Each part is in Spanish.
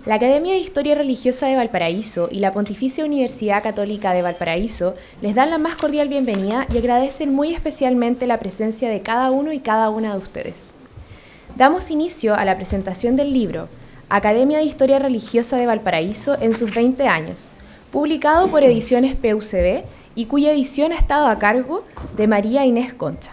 La Academia de Historia Religiosa de Valparaíso y la Pontificia Universidad Católica de Valparaíso les dan la más cordial bienvenida y agradecen muy especialmente la presencia de cada uno y cada una de ustedes. Damos inicio a la presentación del libro Academia de Historia Religiosa de Valparaíso en sus 20 años, publicado por Ediciones PUCB y cuya edición ha estado a cargo de María Inés Concha.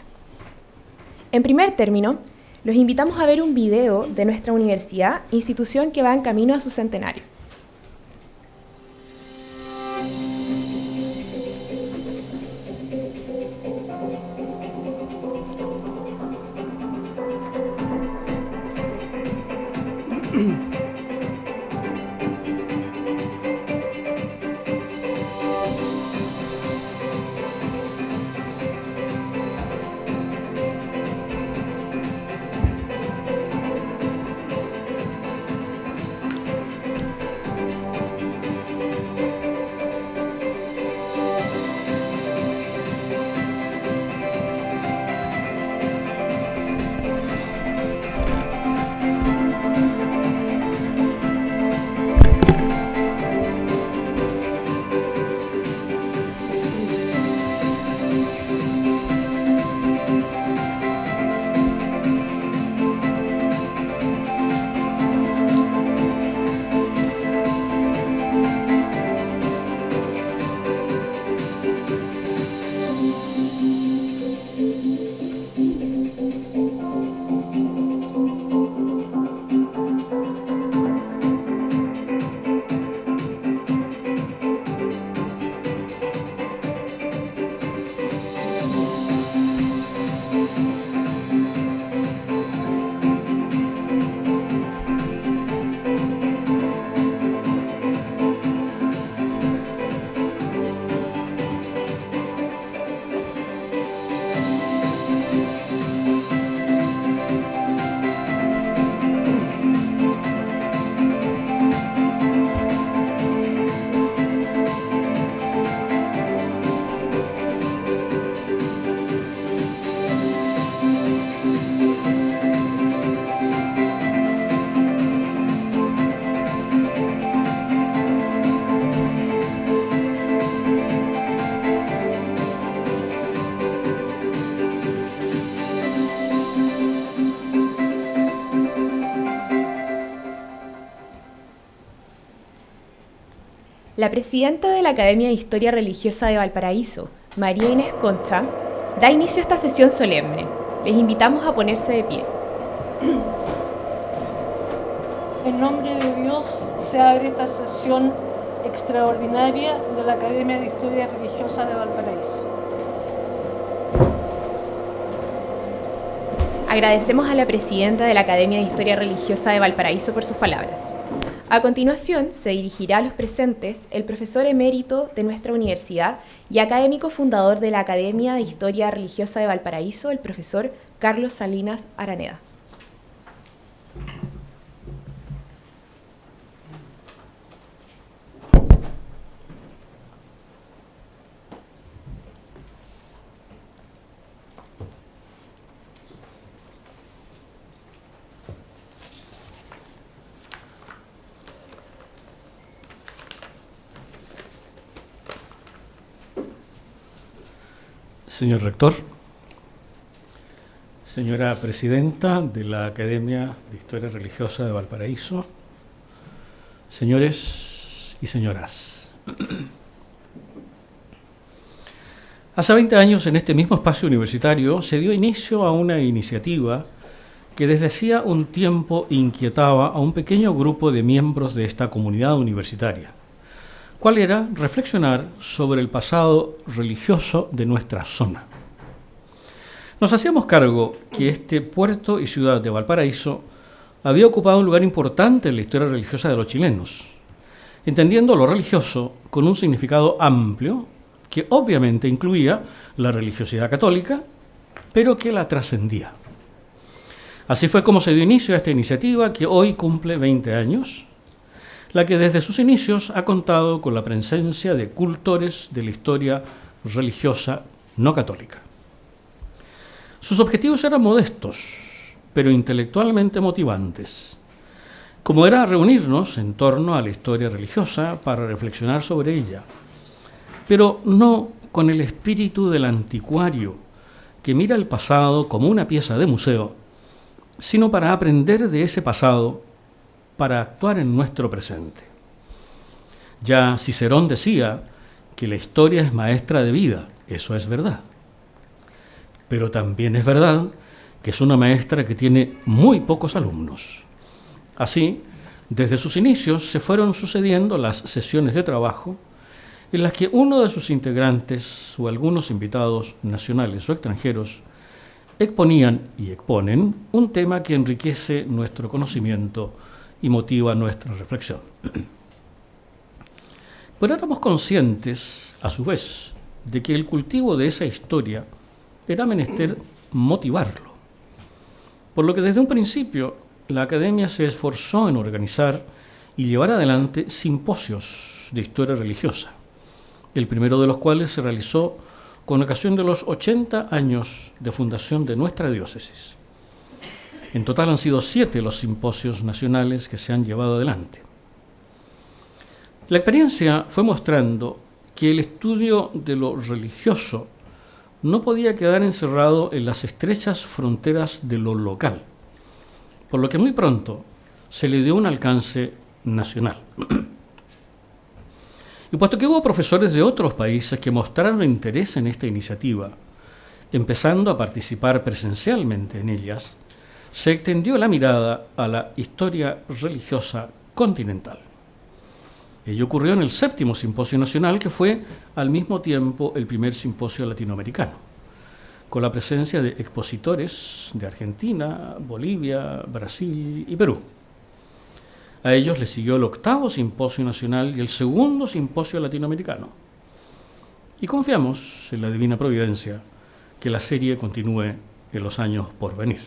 En primer término, los invitamos a ver un video de nuestra universidad, institución que va en camino a su centenario. La presidenta de la Academia de Historia Religiosa de Valparaíso, María Inés Concha, da inicio a esta sesión solemne. Les invitamos a ponerse de pie. En nombre de Dios se abre esta sesión extraordinaria de la Academia de Historia Religiosa de Valparaíso. Agradecemos a la presidenta de la Academia de Historia Religiosa de Valparaíso por sus palabras. A continuación, se dirigirá a los presentes el profesor emérito de nuestra universidad y académico fundador de la Academia de Historia Religiosa de Valparaíso, el profesor Carlos Salinas Araneda. Señor rector, señora presidenta de la Academia de Historia Religiosa de Valparaíso, señores y señoras. Hace 20 años, en este mismo espacio universitario, se dio inicio a una iniciativa que desde hacía un tiempo inquietaba a un pequeño grupo de miembros de esta comunidad universitaria. ¿Cuál era? Reflexionar sobre el pasado religioso de nuestra zona. Nos hacíamos cargo que este puerto y ciudad de Valparaíso había ocupado un lugar importante en la historia religiosa de los chilenos, entendiendo lo religioso con un significado amplio que obviamente incluía la religiosidad católica, pero que la trascendía. Así fue como se dio inicio a esta iniciativa que hoy cumple 20 años, la que desde sus inicios ha contado con la presencia de cultores de la historia religiosa no católica. Sus objetivos eran modestos, pero intelectualmente motivantes: como era reunirnos en torno a la historia religiosa para reflexionar sobre ella, pero no con el espíritu del anticuario que mira el pasado como una pieza de museo, sino para aprender de ese pasado para actuar en nuestro presente. Ya Cicerón decía que la historia es maestra de vida, eso es verdad. Pero también es verdad que es una maestra que tiene muy pocos alumnos. Así, desde sus inicios se fueron sucediendo las sesiones de trabajo en las que uno de sus integrantes o algunos invitados nacionales o extranjeros exponían y exponen un tema que enriquece nuestro conocimiento y motiva nuestra reflexión. Pero éramos conscientes, a su vez, de que el cultivo de esa historia era menester motivarlo, por lo que desde un principio la Academia se esforzó en organizar y llevar adelante simposios de historia religiosa, el primero de los cuales se realizó con ocasión de los 80 años de fundación de nuestra diócesis. En total han sido 7 los simposios nacionales que se han llevado adelante. La experiencia fue mostrando que el estudio de lo religioso no podía quedar encerrado en las estrechas fronteras de lo local, por lo que muy pronto se le dio un alcance nacional. Y puesto que hubo profesores de otros países que mostraron interés en esta iniciativa, empezando a participar presencialmente en ellas, se extendió la mirada a la historia religiosa continental. Ello ocurrió en el 7º Simposio Nacional, que fue al mismo tiempo el primer simposio latinoamericano, con la presencia de expositores de Argentina, Bolivia, Brasil y Perú. A ellos les siguió el 8º Simposio Nacional y el 2º Simposio Latinoamericano. Y confiamos en la divina providencia que la serie continúe en los años por venir.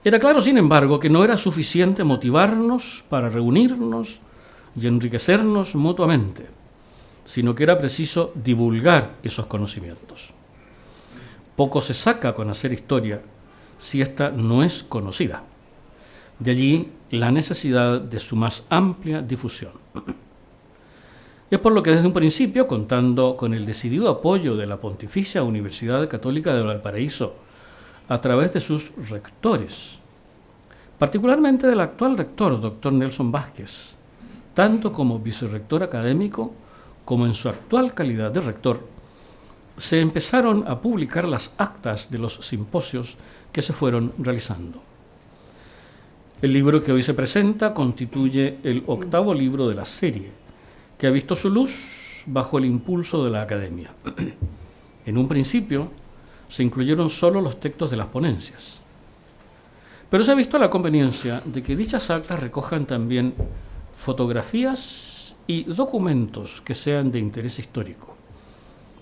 Era claro, sin embargo, que no era suficiente motivarnos para reunirnos y enriquecernos mutuamente, sino que era preciso divulgar esos conocimientos. Poco se saca con hacer historia si ésta no es conocida. De allí la necesidad de su más amplia difusión. Es por lo que desde un principio, contando con el decidido apoyo de la Pontificia Universidad Católica de Valparaíso, a través de sus rectores, particularmente del actual rector, doctor Nelson Vázquez, tanto como vicerrector académico como en su actual calidad de rector, se empezaron a publicar las actas de los simposios que se fueron realizando. El libro que hoy se presenta constituye el 8º libro de la serie, que ha visto su luz bajo el impulso de la Academia. En un principio se incluyeron solo los textos de las ponencias, pero se ha visto la conveniencia de que dichas actas recojan también fotografías y documentos que sean de interés histórico,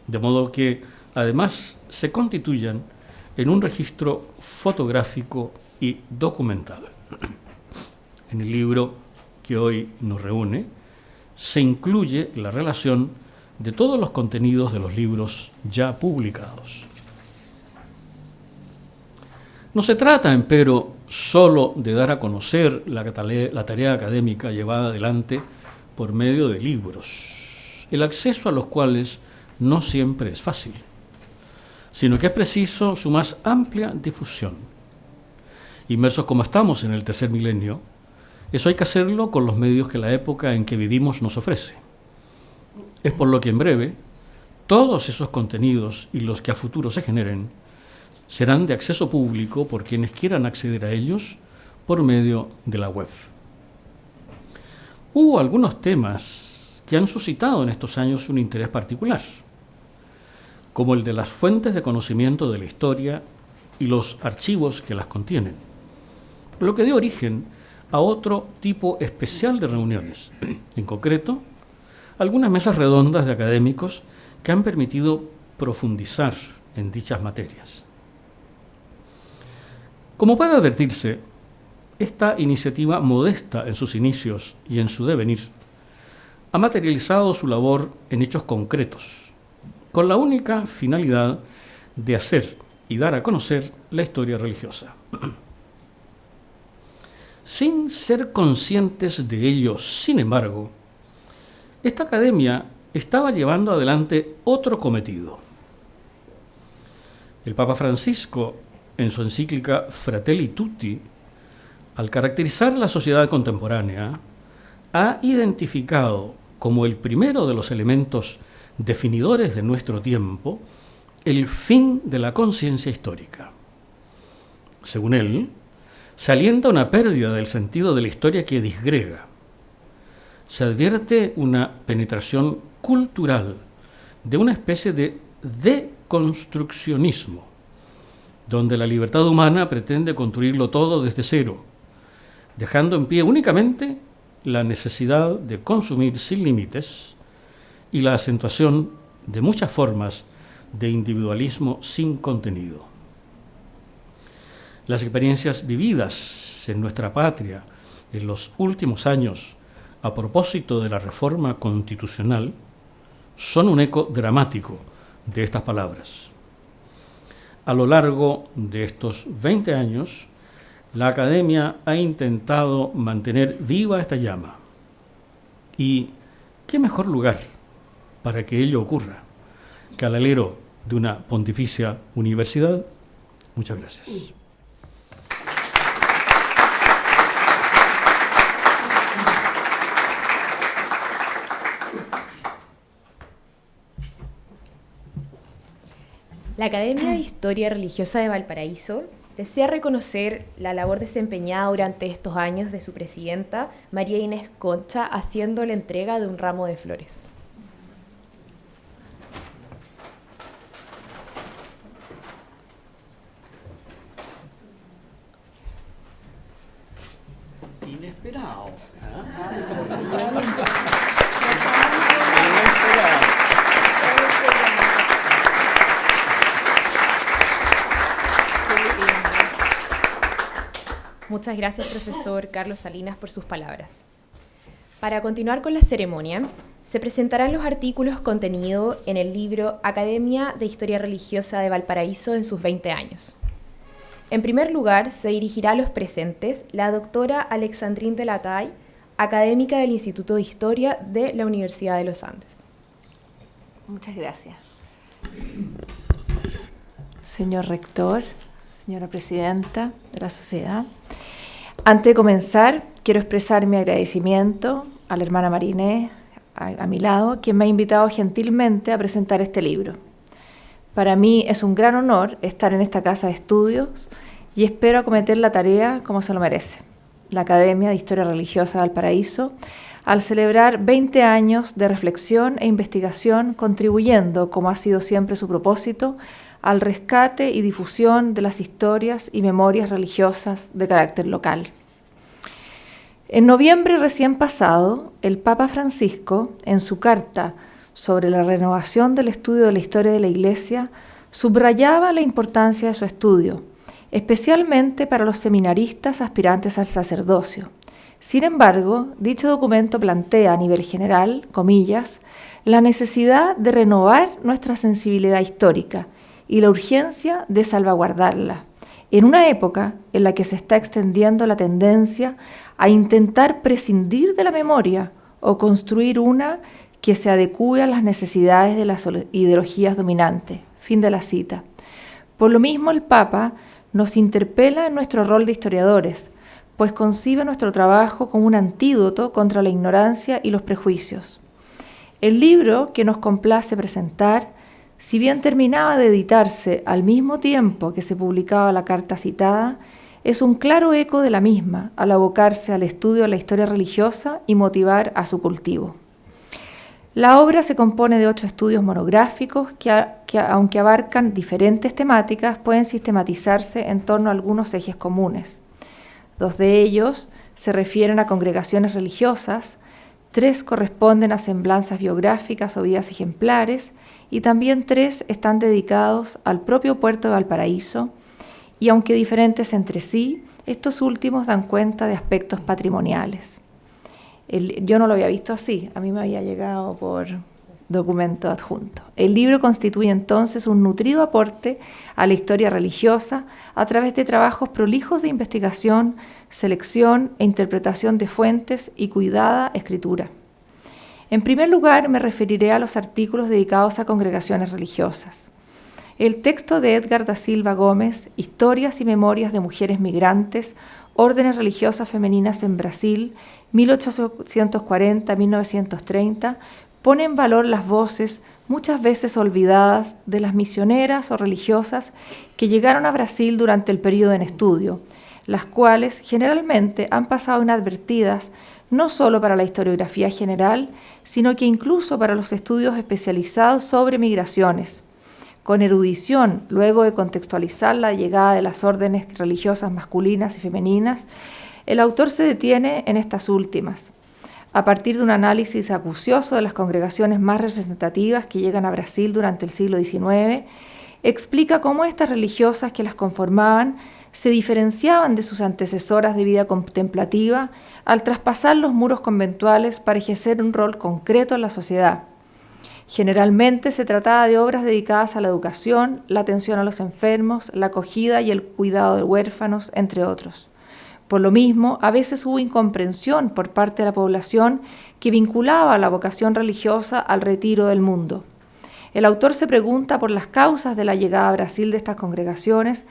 de modo que además se constituyan en un registro fotográfico y documental. En el libro que hoy nos reúne se incluye la relación de todos los contenidos de los libros ya publicados. No se trata, empero, solo de dar a conocer la tarea académica llevada adelante por medio de libros, el acceso a los cuales no siempre es fácil, sino que es preciso su más amplia difusión. Inmersos como estamos en el tercer milenio, eso hay que hacerlo con los medios que la época en que vivimos nos ofrece. Es por lo que en breve, todos esos contenidos y los que a futuro se generen serán de acceso público por quienes quieran acceder a ellos por medio de la web. Hubo algunos temas que han suscitado en estos años un interés particular, como el de las fuentes de conocimiento de la historia y los archivos que las contienen, lo que dio origen a otro tipo especial de reuniones, en concreto, algunas mesas redondas de académicos que han permitido profundizar en dichas materias. Como puede advertirse, esta iniciativa modesta en sus inicios y en su devenir ha materializado su labor en hechos concretos, con la única finalidad de hacer y dar a conocer la historia religiosa. Sin ser conscientes de ello, sin embargo, esta academia estaba llevando adelante otro cometido. El Papa Francisco, en su encíclica Fratelli Tutti, al caracterizar la sociedad contemporánea, ha identificado como el primero de los elementos definidores de nuestro tiempo el fin de la conciencia histórica. Según él, se alienta una pérdida del sentido de la historia que disgrega. Se advierte una penetración cultural de una especie de deconstruccionismo, donde la libertad humana pretende construirlo todo desde cero, dejando en pie únicamente la necesidad de consumir sin límites y la acentuación de muchas formas de individualismo sin contenido. Las experiencias vividas en nuestra patria en los últimos años a propósito de la reforma constitucional son un eco dramático de estas palabras. A lo largo de estos 20 años, la Academia ha intentado mantener viva esta llama. ¿Y qué mejor lugar para que ello ocurra que al alero de una pontificia universidad? Muchas gracias. La Academia de Historia Religiosa de Valparaíso desea reconocer la labor desempeñada durante estos años de su presidenta, María Inés Concha, haciendo la entrega de un ramo de flores. Inesperado. Muchas gracias, profesor Carlos Salinas, por sus palabras. Para continuar con la ceremonia, se presentarán los artículos contenidos en el libro Academia de Historia Religiosa de Valparaíso en sus 20 años. En primer lugar, se dirigirá a los presentes la doctora Alexandrine Delatay, académica del Instituto de Historia de la Universidad de los Andes. Muchas gracias. Señor rector, señora presidenta de la sociedad, antes de comenzar, quiero expresar mi agradecimiento a la hermana Marinés, a mi lado, quien me ha invitado gentilmente a presentar este libro. Para mí es un gran honor estar en esta casa de estudios y espero acometer la tarea como se lo merece. La Academia de Historia Religiosa de Valparaíso, al celebrar 20 años de reflexión e investigación, contribuyendo, como ha sido siempre su propósito, al rescate y difusión de las historias y memorias religiosas de carácter local. En noviembre recién pasado, el Papa Francisco, en su carta sobre la renovación del estudio de la historia de la Iglesia, subrayaba la importancia de su estudio, especialmente para los seminaristas aspirantes al sacerdocio. Sin embargo, dicho documento plantea a nivel general, comillas, la necesidad de renovar nuestra sensibilidad histórica y la urgencia de salvaguardarla, en una época en la que se está extendiendo la tendencia a intentar prescindir de la memoria o construir una que se adecue a las necesidades de las ideologías dominantes. Fin de la cita. Por lo mismo, el Papa nos interpela en nuestro rol de historiadores, pues concibe nuestro trabajo como un antídoto contra la ignorancia y los prejuicios. El libro que nos complace presentar, si bien terminaba de editarse al mismo tiempo que se publicaba la carta citada, es un claro eco de la misma al abocarse al estudio de la historia religiosa y motivar a su cultivo. La obra se compone de 8 estudios monográficos que aunque abarcan diferentes temáticas, pueden sistematizarse en torno a algunos ejes comunes. 2 de ellos se refieren a congregaciones religiosas, 3 corresponden a semblanzas biográficas o vidas ejemplares, y también 3 están dedicados al propio puerto de Valparaíso, y aunque diferentes entre sí, estos últimos dan cuenta de aspectos patrimoniales. Yo no lo había visto así, a mí me había llegado documento adjunto. El libro constituye entonces un nutrido aporte a la historia religiosa a través de trabajos prolijos de investigación, selección e interpretación de fuentes y cuidada escritura. En primer lugar, me referiré a los artículos dedicados a congregaciones religiosas. El texto de Edgar da Silva Gómez, Historias y Memorias de Mujeres Migrantes, Órdenes Religiosas Femeninas en Brasil, 1840-1930, pone en valor las voces, muchas veces olvidadas, de las misioneras o religiosas que llegaron a Brasil durante el período en estudio, las cuales generalmente han pasado inadvertidas no solo para la historiografía general, sino que incluso para los estudios especializados sobre migraciones. Con erudición, luego de contextualizar la llegada de las órdenes religiosas masculinas y femeninas, el autor se detiene en estas últimas. A partir de un análisis acucioso de las congregaciones más representativas que llegan a Brasil durante el siglo XIX, explica cómo estas religiosas que las conformaban se diferenciaban de sus antecesoras de vida contemplativa al traspasar los muros conventuales para ejercer un rol concreto en la sociedad. Generalmente se trataba de obras dedicadas a la educación, la atención a los enfermos, la acogida y el cuidado de huérfanos, entre otros. Por lo mismo, a veces hubo incomprensión por parte de la población que vinculaba la vocación religiosa al retiro del mundo. El autor se pregunta por las causas de la llegada a Brasil de estas congregaciones,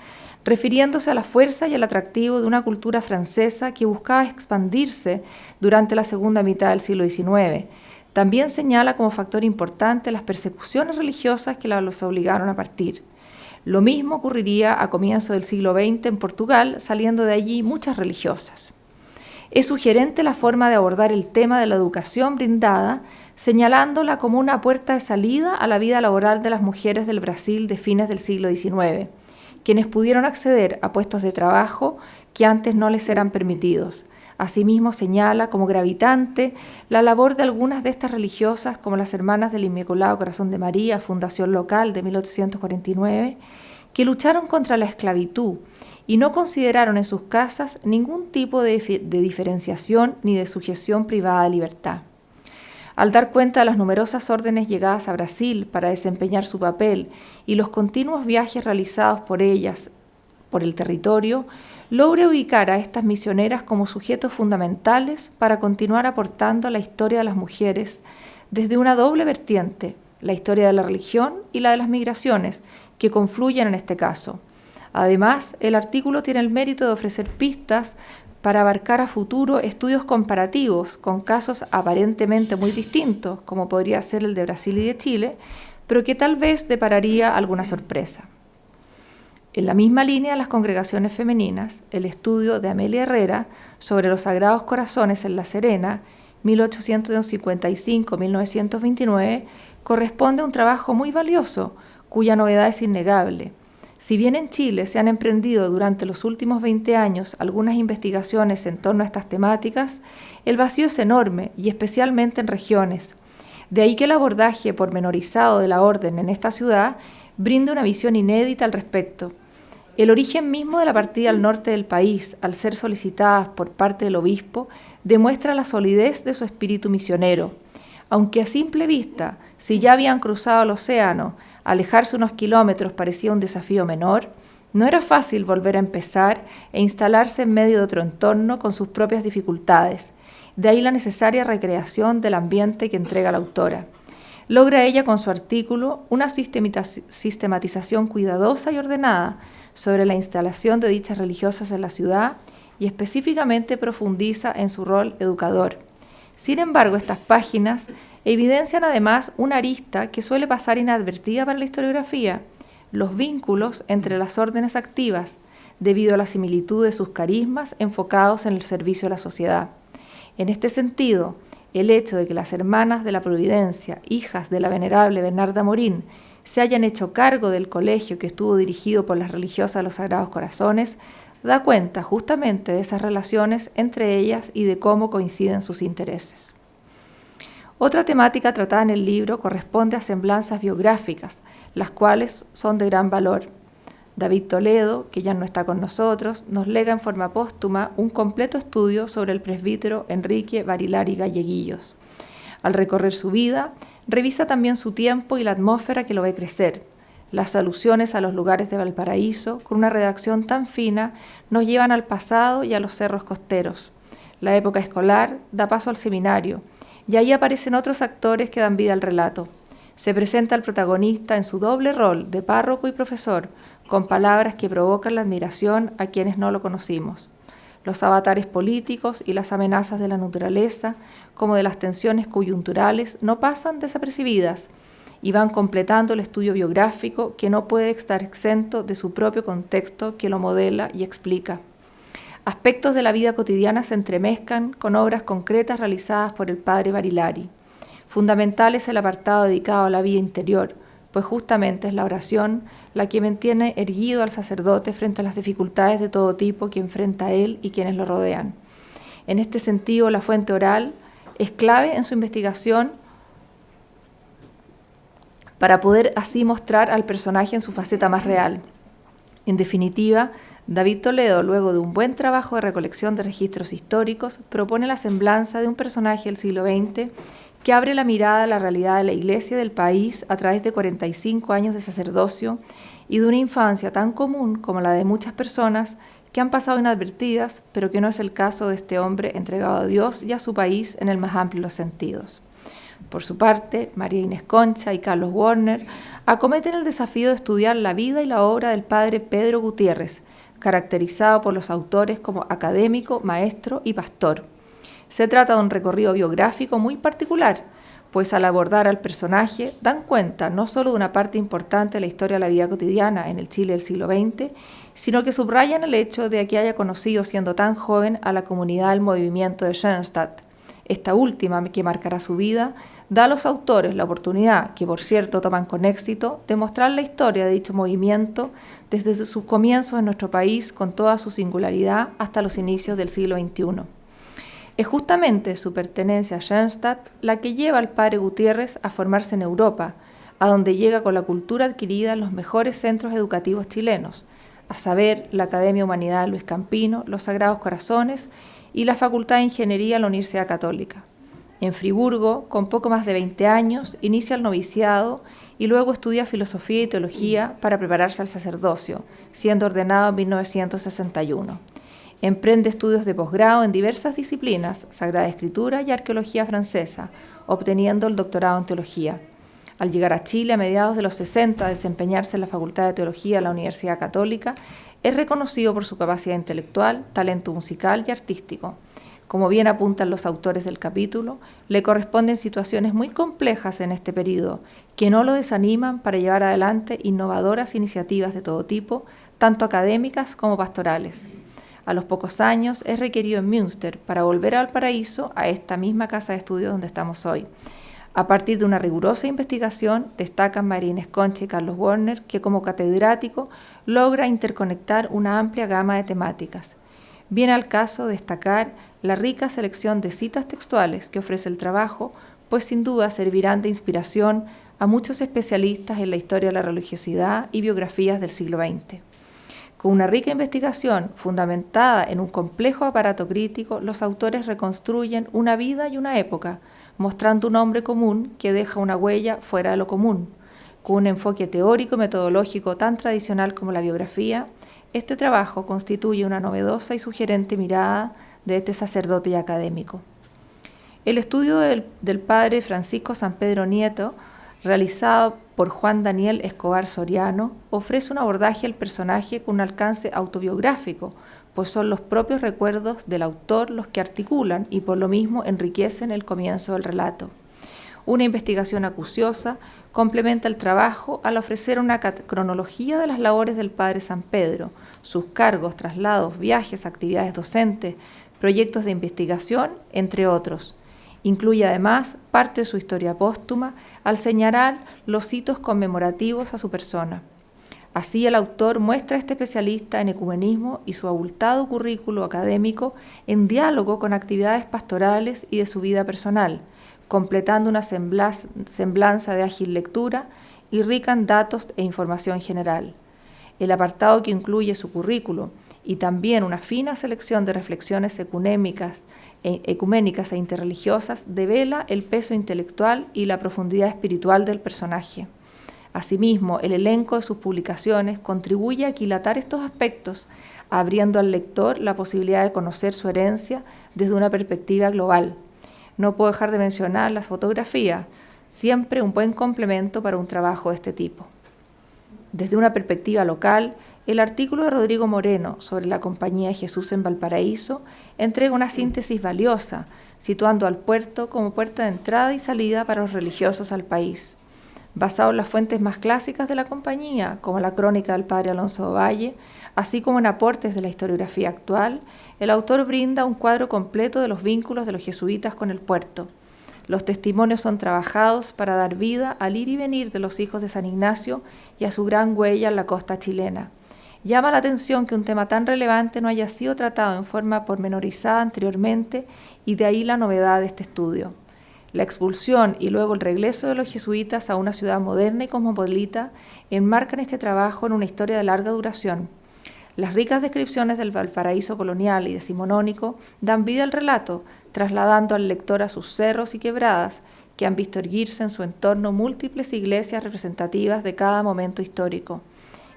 refiriéndose a la fuerza y al atractivo de una cultura francesa que buscaba expandirse durante la segunda mitad del siglo XIX. También señala como factor importante las persecuciones religiosas que los obligaron a partir. Lo mismo ocurriría a comienzos del siglo XX en Portugal, saliendo de allí muchas religiosas. Es sugerente la forma de abordar el tema de la educación brindada, señalándola como una puerta de salida a la vida laboral de las mujeres del Brasil de fines del siglo XIX, quienes pudieron acceder a puestos de trabajo que antes no les eran permitidos. Asimismo señala como gravitante la labor de algunas de estas religiosas, como las Hermanas del Inmaculado Corazón de María, fundación local de 1849, que lucharon contra la esclavitud y no consideraron en sus casas ningún tipo de diferenciación ni de sujeción privada de libertad. Al dar cuenta de las numerosas órdenes llegadas a Brasil para desempeñar su papel y los continuos viajes realizados por ellas por el territorio, logra ubicar a estas misioneras como sujetos fundamentales para continuar aportando a la historia de las mujeres desde una doble vertiente, la historia de la religión y la de las migraciones, que confluyen en este caso. Además, el artículo tiene el mérito de ofrecer pistas para abarcar a futuro estudios comparativos con casos aparentemente muy distintos, como podría ser el de Brasil y de Chile, pero que tal vez depararía alguna sorpresa. En la misma línea, las congregaciones femeninas, el estudio de Amelia Herrera sobre los Sagrados Corazones en La Serena, 1855-1929, corresponde a un trabajo muy valioso, cuya novedad es innegable. Si bien en Chile se han emprendido durante los últimos 20 años algunas investigaciones en torno a estas temáticas, el vacío es enorme y especialmente en regiones. De ahí que el abordaje pormenorizado de la orden en esta ciudad brinda una visión inédita al respecto. El origen mismo de la partida al norte del país, al ser solicitadas por parte del obispo, demuestra la solidez de su espíritu misionero. Aunque a simple vista, si ya habían cruzado el océano, alejarse unos kilómetros parecía un desafío menor, no era fácil volver a empezar e instalarse en medio de otro entorno con sus propias dificultades. De ahí la necesaria recreación del ambiente que entrega la autora. Logra ella con su artículo una sistematización cuidadosa y ordenada sobre la instalación de dichas religiosas en la ciudad y específicamente profundiza en su rol educador. Sin embargo, estas páginas evidencian además una arista que suele pasar inadvertida para la historiografía, los vínculos entre las órdenes activas, debido a la similitud de sus carismas enfocados en el servicio a la sociedad. En este sentido, el hecho de que las Hermanas de la Providencia, hijas de la venerable Bernarda Morín, se hayan hecho cargo del colegio que estuvo dirigido por las religiosas de los Sagrados Corazones, da cuenta justamente de esas relaciones entre ellas y de cómo coinciden sus intereses. Otra temática tratada en el libro corresponde a semblanzas biográficas, las cuales son de gran valor. David Toledo, que ya no está con nosotros, nos lega en forma póstuma un completo estudio sobre el presbítero Enrique Barilari Galleguillos. Al recorrer su vida, revisa también su tiempo y la atmósfera que lo ve crecer. Las alusiones a los lugares de Valparaíso, con una redacción tan fina, nos llevan al pasado y a los cerros costeros. La época escolar da paso al seminario, y ahí aparecen otros actores que dan vida al relato. Se presenta al protagonista en su doble rol de párroco y profesor, con palabras que provocan la admiración a quienes no lo conocimos. Los avatares políticos y las amenazas de la naturaleza, como de las tensiones coyunturales, no pasan desapercibidas y van completando el estudio biográfico que no puede estar exento de su propio contexto que lo modela y explica. Aspectos de la vida cotidiana se entremezcan con obras concretas realizadas por el padre Barilari. Fundamental es el apartado dedicado a la vida interior, pues justamente es la oración la que mantiene erguido al sacerdote frente a las dificultades de todo tipo que enfrenta él y quienes lo rodean. En este sentido, la fuente oral es clave en su investigación para poder así mostrar al personaje en su faceta más real. En definitiva, David Toledo, luego de un buen trabajo de recolección de registros históricos, propone la semblanza de un personaje del siglo XX que abre la mirada a la realidad de la Iglesia y del país a través de 45 años de sacerdocio y de una infancia tan común como la de muchas personas que han pasado inadvertidas, pero que no es el caso de este hombre entregado a Dios y a su país en el más amplio de los sentidos. Por su parte, María Inés Concha y Carlos Warner acometen el desafío de estudiar la vida y la obra del padre Pedro Gutiérrez, caracterizado por los autores como académico, maestro y pastor. Se trata de un recorrido biográfico muy particular, pues al abordar al personaje dan cuenta no solo de una parte importante de la historia de la vida cotidiana en el Chile del siglo XX, sino que subrayan el hecho de que haya conocido siendo tan joven a la comunidad del movimiento de Schoenstatt. Esta última, que marcará su vida, da a los autores la oportunidad, que por cierto toman con éxito, de mostrar la historia de dicho movimiento desde sus comienzos en nuestro país con toda su singularidad hasta los inicios del siglo XXI. Es justamente su pertenencia a Schoenstatt la que lleva al padre Gutiérrez a formarse en Europa, a donde llega con la cultura adquirida en los mejores centros educativos chilenos, a saber, la Academia Humanidad Luis Campino, los Sagrados Corazones y la Facultad de Ingeniería en la Universidad Católica. En Friburgo, con poco más de 20 años, inicia el noviciado y luego estudia filosofía y teología para prepararse al sacerdocio, siendo ordenado en 1961. Emprende estudios de posgrado en diversas disciplinas, Sagrada Escritura y Arqueología Francesa, obteniendo el doctorado en teología. Al llegar a Chile a mediados de los 60 a desempeñarse en la Facultad de Teología de la Universidad Católica, es reconocido por su capacidad intelectual, talento musical y artístico. Como bien apuntan los autores del capítulo, le corresponden situaciones muy complejas en este período, que no lo desaniman para llevar adelante innovadoras iniciativas de todo tipo, tanto académicas como pastorales. A los pocos años es requerido en Münster para volver a Valparaíso, a esta misma casa de estudios donde estamos hoy. A partir de una rigurosa investigación, destacan María Inés Concha y Carlos Warner, que como catedrático logra interconectar una amplia gama de temáticas. Viene al caso destacar la rica selección de citas textuales que ofrece el trabajo, pues sin duda servirán de inspiración a muchos especialistas en la historia de la religiosidad y biografías del siglo XX. Con una rica investigación fundamentada en un complejo aparato crítico, los autores reconstruyen una vida y una época, mostrando un hombre común que deja una huella fuera de lo común. Con un enfoque teórico y metodológico tan tradicional como la biografía, este trabajo constituye una novedosa y sugerente mirada de este sacerdote y académico. El estudio del padre Francisco San Pedro Nieto, realizado por Juan Daniel Escobar Soriano, ofrece un abordaje al personaje con un alcance autobiográfico, pues son los propios recuerdos del autor los que articulan y por lo mismo enriquecen el comienzo del relato. Una investigación acuciosa complementa el trabajo al ofrecer una cronología de las labores del padre San Pedro, sus cargos, traslados, viajes, actividades docentes, proyectos de investigación, entre otros. Incluye además parte de su historia póstuma al señalar los hitos conmemorativos a su persona. Así el autor muestra a este especialista en ecumenismo y su abultado currículo académico en diálogo con actividades pastorales y de su vida personal, completando una semblanza de ágil lectura y rica en datos e información general. El apartado que incluye su currículo y también una fina selección de reflexiones ecuménicas e interreligiosas devela el peso intelectual y la profundidad espiritual del personaje. Asimismo, el elenco de sus publicaciones contribuye a aquilatar estos aspectos, abriendo al lector la posibilidad de conocer su herencia desde una perspectiva global. No puedo dejar de mencionar las fotografías, siempre un buen complemento para un trabajo de este tipo. Desde una perspectiva local, el artículo de Rodrigo Moreno sobre la Compañía de Jesús en Valparaíso entrega una síntesis valiosa, situando al puerto como puerta de entrada y salida para los religiosos al país. Basado en las fuentes más clásicas de la compañía, como la crónica del padre Alonso Valle, así como en aportes de la historiografía actual, el autor brinda un cuadro completo de los vínculos de los jesuitas con el puerto. Los testimonios son trabajados para dar vida al ir y venir de los hijos de San Ignacio y a su gran huella en la costa chilena. Llama la atención que un tema tan relevante no haya sido tratado en forma pormenorizada anteriormente, y de ahí la novedad de este estudio. La expulsión y luego el regreso de los jesuitas a una ciudad moderna y cosmopolita enmarcan este trabajo en una historia de larga duración. Las ricas descripciones del Valparaíso colonial y decimonónico dan vida al relato, trasladando al lector a sus cerros y quebradas que han visto erguirse en su entorno múltiples iglesias representativas de cada momento histórico.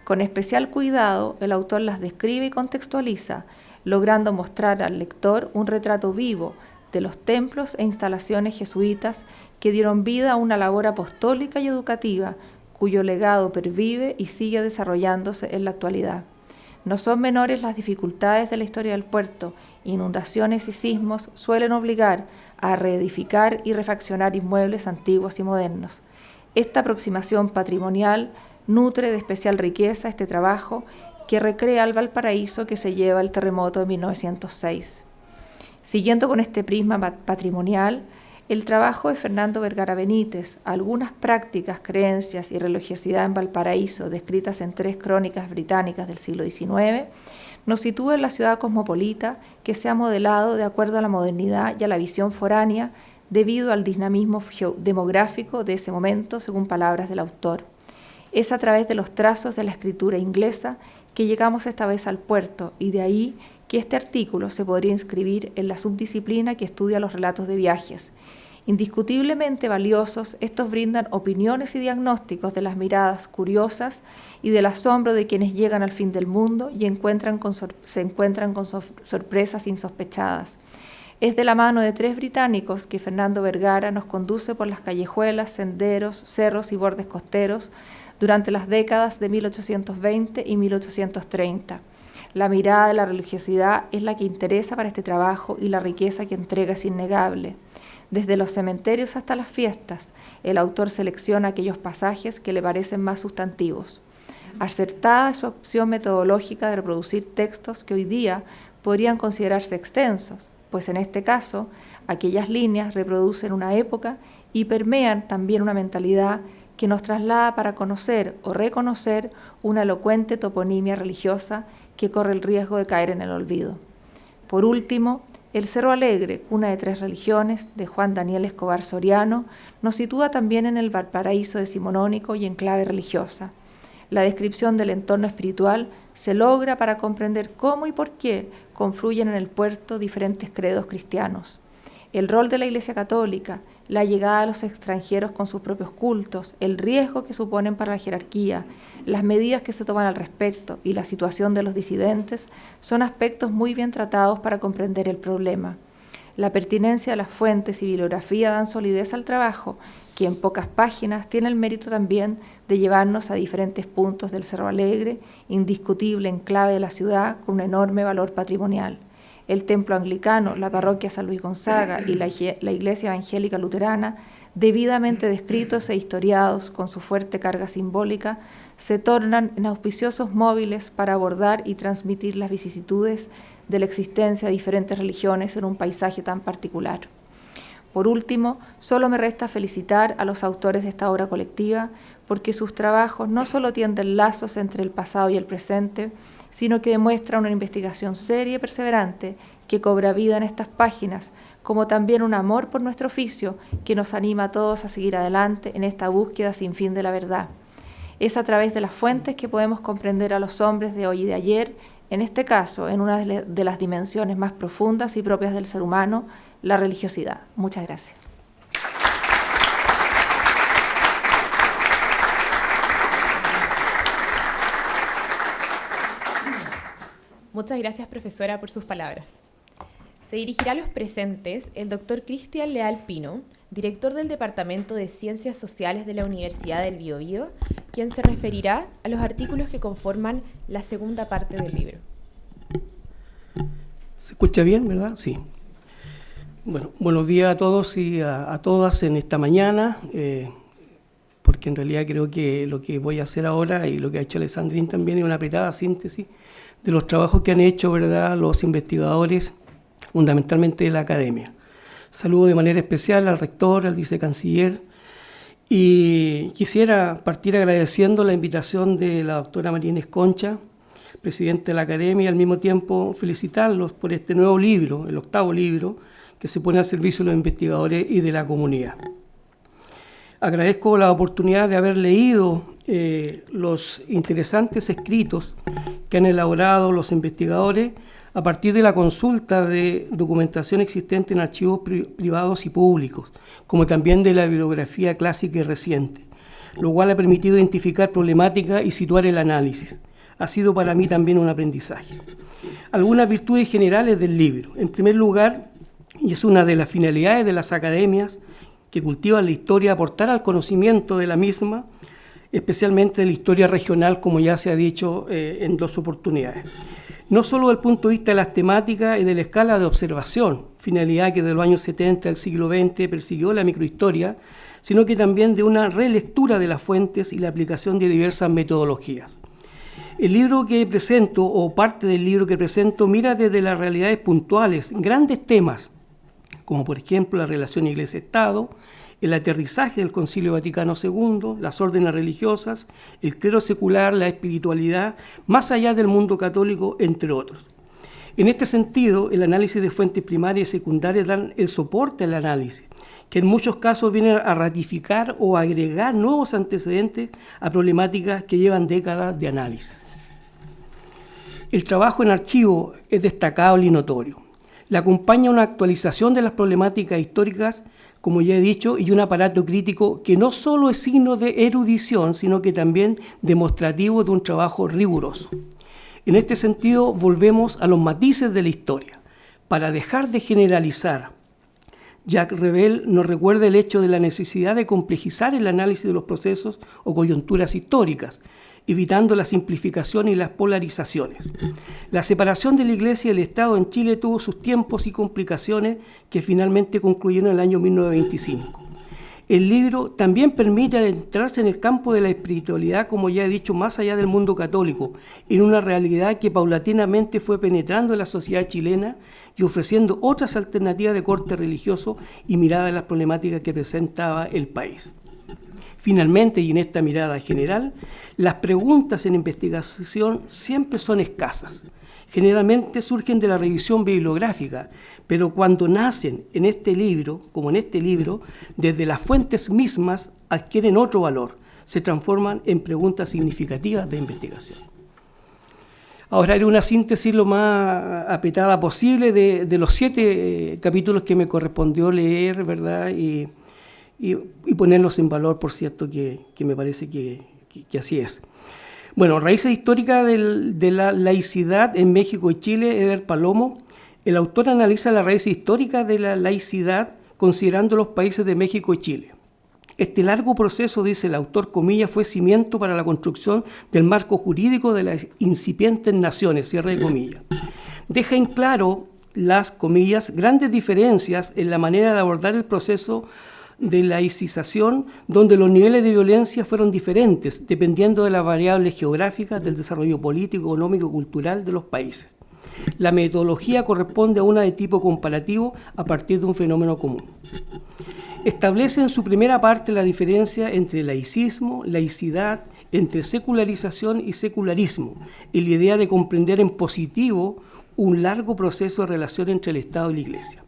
Con especial cuidado, el autor las describe y contextualiza, logrando mostrar al lector un retrato vivo de los templos e instalaciones jesuitas que dieron vida a una labor apostólica y educativa, cuyo legado pervive y sigue desarrollándose en la actualidad. No son menores las dificultades de la historia del puerto. Inundaciones y sismos suelen obligar a reedificar y refaccionar inmuebles antiguos y modernos. Esta aproximación patrimonial nutre de especial riqueza este trabajo que recrea el Valparaíso que se lleva el terremoto de 1906. Siguiendo con este prisma patrimonial, el trabajo de Fernando Vergara Benítez, algunas prácticas, creencias y religiosidad en Valparaíso, descritas en 3 crónicas británicas del siglo XIX, nos sitúa en la ciudad cosmopolita que se ha modelado de acuerdo a la modernidad y a la visión foránea debido al dinamismo demográfico de ese momento, según palabras del autor. Es a través de los trazos de la escritura inglesa que llegamos esta vez al puerto, y de ahí que este artículo se podría inscribir en la subdisciplina que estudia los relatos de viajes. Indiscutiblemente valiosos, estos brindan opiniones y diagnósticos de las miradas curiosas y del asombro de quienes llegan al fin del mundo y se encuentran con sorpresas insospechadas. Es de la mano de 3 británicos que Fernando Vergara nos conduce por las callejuelas, senderos, cerros y bordes costeros durante las décadas de 1820 y 1830. La mirada de la religiosidad es la que interesa para este trabajo y la riqueza que entrega es innegable. Desde los cementerios hasta las fiestas, el autor selecciona aquellos pasajes que le parecen más sustantivos. Acertada es su opción metodológica de reproducir textos que hoy día podrían considerarse extensos, pues en este caso, aquellas líneas reproducen una época y permean también una mentalidad que nos traslada para conocer o reconocer una elocuente toponimia religiosa que corre el riesgo de caer en el olvido. Por último, El Cerro Alegre, cuna de 3 religiones, de Juan Daniel Escobar Soriano, nos sitúa también en el Valparaíso decimonónico y en clave religiosa. La descripción del entorno espiritual se logra para comprender cómo y por qué confluyen en el puerto diferentes credos cristianos. El rol de la Iglesia Católica, la llegada de los extranjeros con sus propios cultos, el riesgo que suponen para la jerarquía, las medidas que se toman al respecto y la situación de los disidentes son aspectos muy bien tratados para comprender el problema. La pertinencia de las fuentes y bibliografía dan solidez al trabajo, que en pocas páginas tiene el mérito también de llevarnos a diferentes puntos del Cerro Alegre, indiscutible enclave de la ciudad con un enorme valor patrimonial. El templo anglicano, la parroquia San Luis Gonzaga y la iglesia evangélica luterana, debidamente descritos e historiados con su fuerte carga simbólica, se tornan en auspiciosos móviles para abordar y transmitir las vicisitudes de la existencia de diferentes religiones en un paisaje tan particular. Por último, solo me resta felicitar a los autores de esta obra colectiva, porque sus trabajos no solo tienden lazos entre el pasado y el presente, sino que demuestran una investigación seria y perseverante que cobra vida en estas páginas, como también un amor por nuestro oficio que nos anima a todos a seguir adelante en esta búsqueda sin fin de la verdad. Es a través de las fuentes que podemos comprender a los hombres de hoy y de ayer en este caso, en una de las dimensiones más profundas y propias del ser humano, la religiosidad. Muchas gracias. Muchas gracias, profesora, por sus palabras. Se dirigirá a los presentes el doctor Cristian Leal Pino, director del Departamento de Ciencias Sociales de la Universidad del Biobío, quien se referirá a los artículos que conforman la segunda parte del libro. ¿Se escucha bien, verdad? Sí. Bueno, buenos días a todos y a todas en esta mañana, porque en realidad creo que lo que voy a hacer ahora y lo que ha hecho Alessandrín también es una apretada síntesis de los trabajos que han hecho, ¿verdad?, los investigadores, fundamentalmente de la academia. Saludo de manera especial al rector, al vicecanciller, y quisiera partir agradeciendo la invitación de la doctora María Inés Concha, presidente de la academia, y al mismo tiempo felicitarlos por este nuevo libro, el 8º libro, que se pone al servicio de los investigadores y de la comunidad. Agradezco la oportunidad de haber leído los interesantes escritos que han elaborado los investigadores a partir de la consulta de documentación existente en archivos privados y públicos, como también de la bibliografía clásica y reciente, lo cual ha permitido identificar problemáticas y situar el análisis. Ha sido para mí también un aprendizaje. Algunas virtudes generales del libro. En primer lugar, y es una de las finalidades de las academias que cultivan la historia, aportar al conocimiento de la misma, especialmente de la historia regional, como ya se ha dicho en 2 oportunidades. No solo desde el punto de vista de las temáticas y de la escala de observación, finalidad que desde los años 70 del siglo XX persiguió la microhistoria, sino que también de una relectura de las fuentes y la aplicación de diversas metodologías. El libro que presento, o parte del libro que presento, mira desde las realidades puntuales grandes temas, como por ejemplo la relación Iglesia-Estado, el aterrizaje del Concilio Vaticano II, las órdenes religiosas, el clero secular, la espiritualidad, más allá del mundo católico, entre otros. En este sentido, el análisis de fuentes primarias y secundarias dan el soporte al análisis, que en muchos casos viene a ratificar o agregar nuevos antecedentes a problemáticas que llevan décadas de análisis. El trabajo en archivo es destacable y notorio. Le acompaña una actualización de las problemáticas históricas, como ya he dicho, y un aparato crítico que no solo es signo de erudición, sino que también demostrativo de un trabajo riguroso. En este sentido, volvemos a los matices de la historia, para dejar de generalizar. Jacques Rebel nos recuerda el hecho de la necesidad de complejizar el análisis de los procesos o coyunturas históricas, evitando la simplificación y las polarizaciones. La separación de la Iglesia y el Estado en Chile tuvo sus tiempos y complicaciones que finalmente concluyeron en el año 1925. El libro también permite adentrarse en el campo de la espiritualidad, como ya he dicho, más allá del mundo católico, en una realidad que paulatinamente fue penetrando en la sociedad chilena y ofreciendo otras alternativas de corte religioso y mirada a las problemáticas que presentaba el país. Finalmente, y en esta mirada general, las preguntas en investigación siempre son escasas. Generalmente surgen de la revisión bibliográfica, pero cuando nacen en este libro, como en este libro, desde las fuentes mismas adquieren otro valor, se transforman en preguntas significativas de investigación. Ahora haré una síntesis lo más apretada posible de los 7 capítulos que me correspondió leer, ¿verdad? Y ponerlos en valor, por cierto, que me parece que así es. Bueno, raíces históricas de la laicidad en México y Chile, Eder Palomo. El autor analiza la raíz histórica de la laicidad considerando los países de México y Chile. Este largo proceso, dice el autor, comillas, fue cimiento para la construcción del marco jurídico de las incipientes naciones, cierre de comillas. Deja en claro las, comillas, grandes diferencias en la manera de abordar el proceso de laicización, donde los niveles de violencia fueron diferentes, dependiendo de las variables geográficas del desarrollo político, económico y cultural de los países. La metodología corresponde a una de tipo comparativo a partir de un fenómeno común. Establece en su primera parte la diferencia entre laicismo, laicidad, entre secularización y secularismo, y la idea de comprender en positivo un largo proceso de relación entre el Estado y la Iglesia.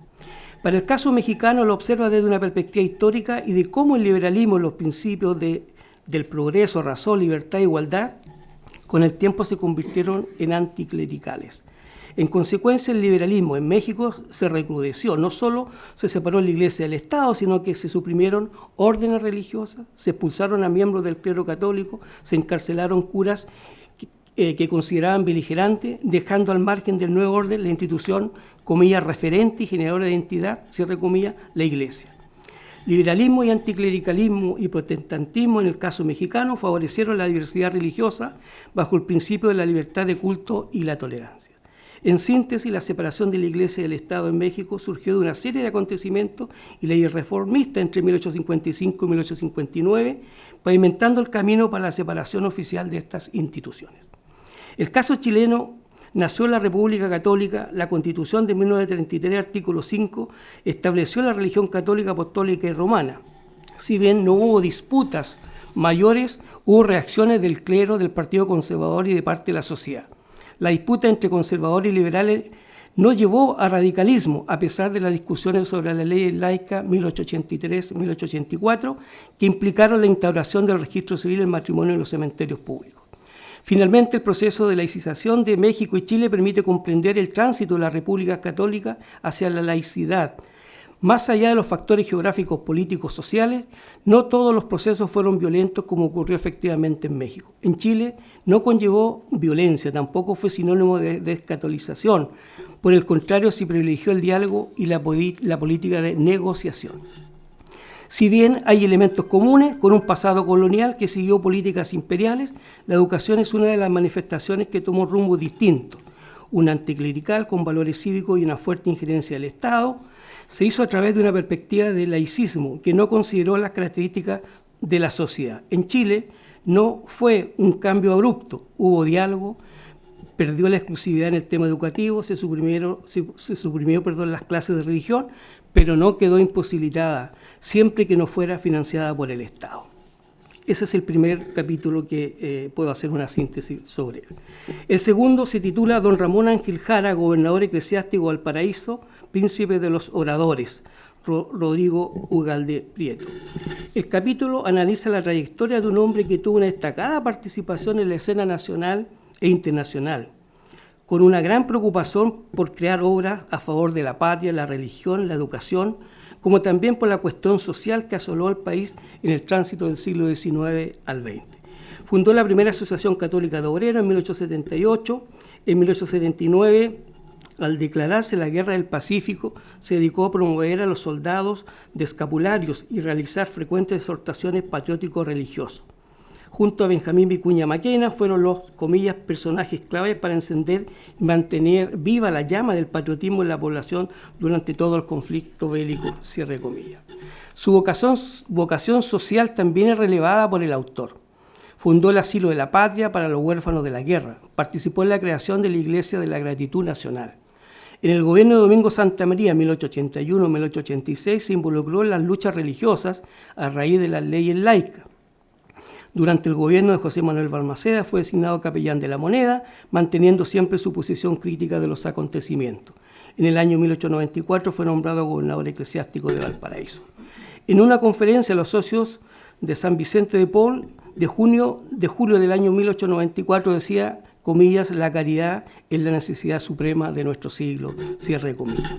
Para el caso mexicano lo observa desde una perspectiva histórica y de cómo el liberalismo y los principios del progreso, razón, libertad e igualdad con el tiempo se convirtieron en anticlericales. En consecuencia, el liberalismo en México se recrudeció. No solo se separó la Iglesia del Estado, sino que se suprimieron órdenes religiosas, se expulsaron a miembros del clero católico, se encarcelaron curas que consideraban beligerantes, dejando al margen del nuevo orden la institución, comillas, referente y generadora de identidad, cierre comillas, la Iglesia. Liberalismo y anticlericalismo y protestantismo, en el caso mexicano, favorecieron la diversidad religiosa bajo el principio de la libertad de culto y la tolerancia. En síntesis, la separación de la Iglesia y del Estado en México surgió de una serie de acontecimientos y leyes reformistas entre 1855 y 1859, pavimentando el camino para la separación oficial de estas instituciones. El caso chileno nació en la República Católica. La Constitución de 1933, artículo 5, estableció la religión católica, apostólica y romana. Si bien no hubo disputas mayores, hubo reacciones del clero, del Partido Conservador y de parte de la sociedad. La disputa entre conservadores y liberales no llevó a radicalismo, a pesar de las discusiones sobre la ley laica 1883-1884, que implicaron la instauración del registro civil del matrimonio en los cementerios públicos. Finalmente, el proceso de laicización de México y Chile permite comprender el tránsito de las repúblicas católicas hacia la laicidad. Más allá de los factores geográficos, políticos, sociales, no todos los procesos fueron violentos como ocurrió efectivamente en México. En Chile no conllevó violencia, tampoco fue sinónimo de descatolización. Por el contrario, se privilegió el diálogo y la política de negociación. Si bien hay elementos comunes con un pasado colonial que siguió políticas imperiales, la educación es una de las manifestaciones que tomó rumbo distinto. Una anticlerical con valores cívicos y una fuerte injerencia del Estado, se hizo a través de una perspectiva de laicismo que no consideró las características de la sociedad. En Chile no fue un cambio abrupto, hubo diálogo, perdió la exclusividad en el tema educativo, se suprimió las clases de religión, pero no quedó imposibilitada, siempre que no fuera financiada por el Estado. Ese es el primer capítulo que puedo hacer una síntesis sobre él. El segundo se titula Don Ramón Ángel Jara, gobernador eclesiástico de Valparaíso, príncipe de los oradores, Rodrigo Ugalde Prieto. El capítulo analiza la trayectoria de un hombre que tuvo una destacada participación en la escena nacional e internacional, con una gran preocupación por crear obras a favor de la patria, la religión, la educación, como también por la cuestión social que asoló al país en el tránsito del siglo XIX al XX. Fundó la primera Asociación Católica de Obreros en 1878. En 1879, al declararse la Guerra del Pacífico, se dedicó a promover a los soldados de escapularios y realizar frecuentes exhortaciones patriótico-religiosas. Junto a Benjamín Vicuña Maquena fueron los, comillas, personajes claves para encender y mantener viva la llama del patriotismo en la población durante todo el conflicto bélico, cierre comillas. Su vocación social también es relevada por el autor. Fundó el Asilo de la Patria para los huérfanos de la guerra. Participó en la creación de la Iglesia de la Gratitud Nacional. En el gobierno de Domingo Santa María, 1881-1886, se involucró en las luchas religiosas a raíz de las leyes laicas. Durante el gobierno de José Manuel Balmaceda fue designado capellán de la Moneda, manteniendo siempre su posición crítica de los acontecimientos. En el año 1894 fue nombrado gobernador eclesiástico de Valparaíso. En una conferencia a los socios de San Vicente de Paul de julio del año 1894 decía, comillas, la caridad es la necesidad suprema de nuestro siglo, cierre comillas.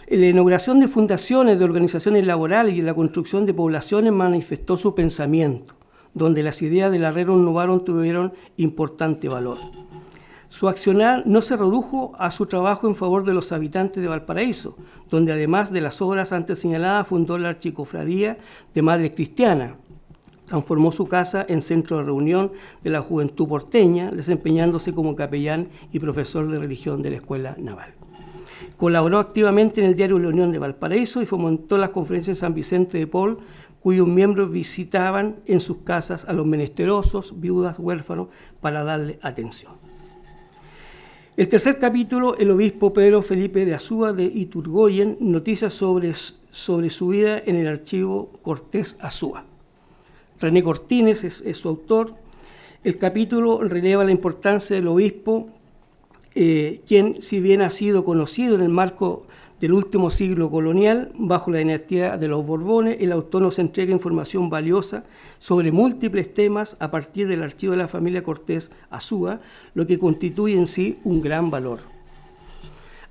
En la inauguración de fundaciones, de organizaciones laborales y en la construcción de poblaciones manifestó su pensamiento, donde las ideas del Herrero Novaron tuvieron importante valor. Su accionar no se redujo a su trabajo en favor de los habitantes de Valparaíso, donde además de las obras antes señaladas fundó la Archicofradía de Madres Cristianas. Transformó su casa en centro de reunión de la juventud porteña, desempeñándose como capellán y profesor de religión de la Escuela Naval. Colaboró activamente en el diario La Unión de Valparaíso y fomentó las conferencias en San Vicente de Paul, cuyos miembros visitaban en sus casas a los menesterosos, viudas, huérfanos, para darle atención. El tercer capítulo, el obispo Pedro Felipe de Azúa de Iturgoyen, noticias sobre su vida en el archivo Cortés Azúa. René Cortines es su autor. El capítulo releva la importancia del obispo, quien, si bien ha sido conocido en el marco del último siglo colonial, bajo la dinastía de los Borbones, el autor nos entrega información valiosa sobre múltiples temas a partir del archivo de la familia Cortés Azúa, lo que constituye en sí un gran valor.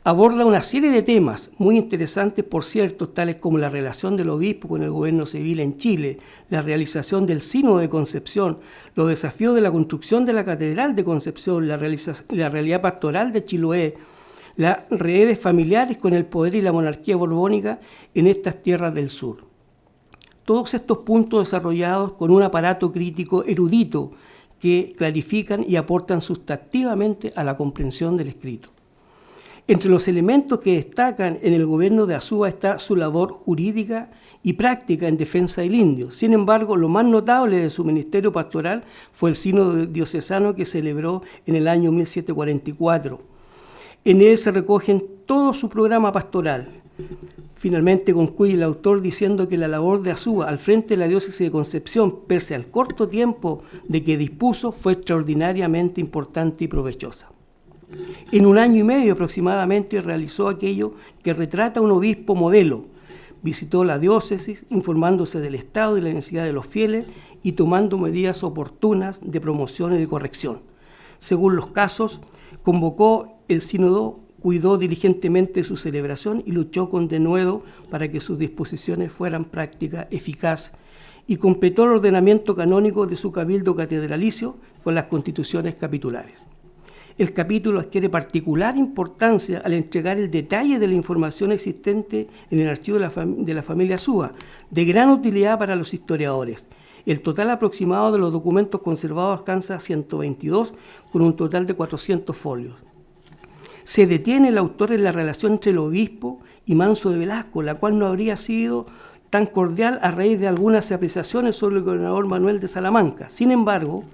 Aborda una serie de temas muy interesantes, por cierto, tales como la relación del obispo con el gobierno civil en Chile, la realización del Sínodo de Concepción, los desafíos de la construcción de la Catedral de Concepción, la realidad pastoral de Chiloé, las redes familiares con el poder y la monarquía borbónica en estas tierras del sur. Todos estos puntos desarrollados con un aparato crítico erudito que clarifican y aportan sustantivamente a la comprensión del escrito. Entre los elementos que destacan en el gobierno de Azúa está su labor jurídica y práctica en defensa del indio. Sin embargo, lo más notable de su ministerio pastoral fue el sínodo diocesano que celebró en el año 1744. En él se recogen todo su programa pastoral. Finalmente concluye el autor diciendo que la labor de Azúa al frente de la diócesis de Concepción, pese al corto tiempo de que dispuso, fue extraordinariamente importante y provechosa. En 1 año y medio aproximadamente realizó aquello que retrata un obispo modelo. Visitó la diócesis informándose del estado y la necesidad de los fieles y tomando medidas oportunas de promoción y de corrección. Según los casos, convocó el sínodo, cuidó diligentemente su celebración y luchó con denuedo para que sus disposiciones fueran práctica eficaz y completó el ordenamiento canónico de su cabildo catedralicio con las constituciones capitulares. El capítulo adquiere particular importancia al entregar el detalle de la información existente en el archivo de la familia Azúa, de gran utilidad para los historiadores. El total aproximado de los documentos conservados alcanza 122, con un total de 400 folios. Se detiene el autor en la relación entre el obispo y Manso de Velasco, la cual no habría sido tan cordial a raíz de algunas apreciaciones sobre el gobernador Manuel de Salamanca. Sin embargo,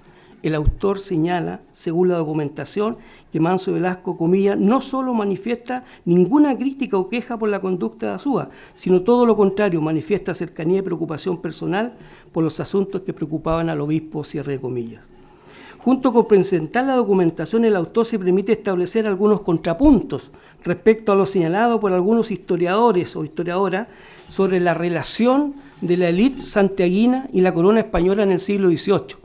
el autor señala, según la documentación, que Manso de Velasco, comillas, no solo manifiesta ninguna crítica o queja por la conducta de Azúa, sino todo lo contrario, manifiesta cercanía y preocupación personal por los asuntos que preocupaban al obispo, cierre de comillas. Junto con presentar la documentación, el autor se permite establecer algunos contrapuntos respecto a lo señalado por algunos historiadores o historiadoras sobre la relación de la élite santiaguina y la corona española en el siglo XVIII,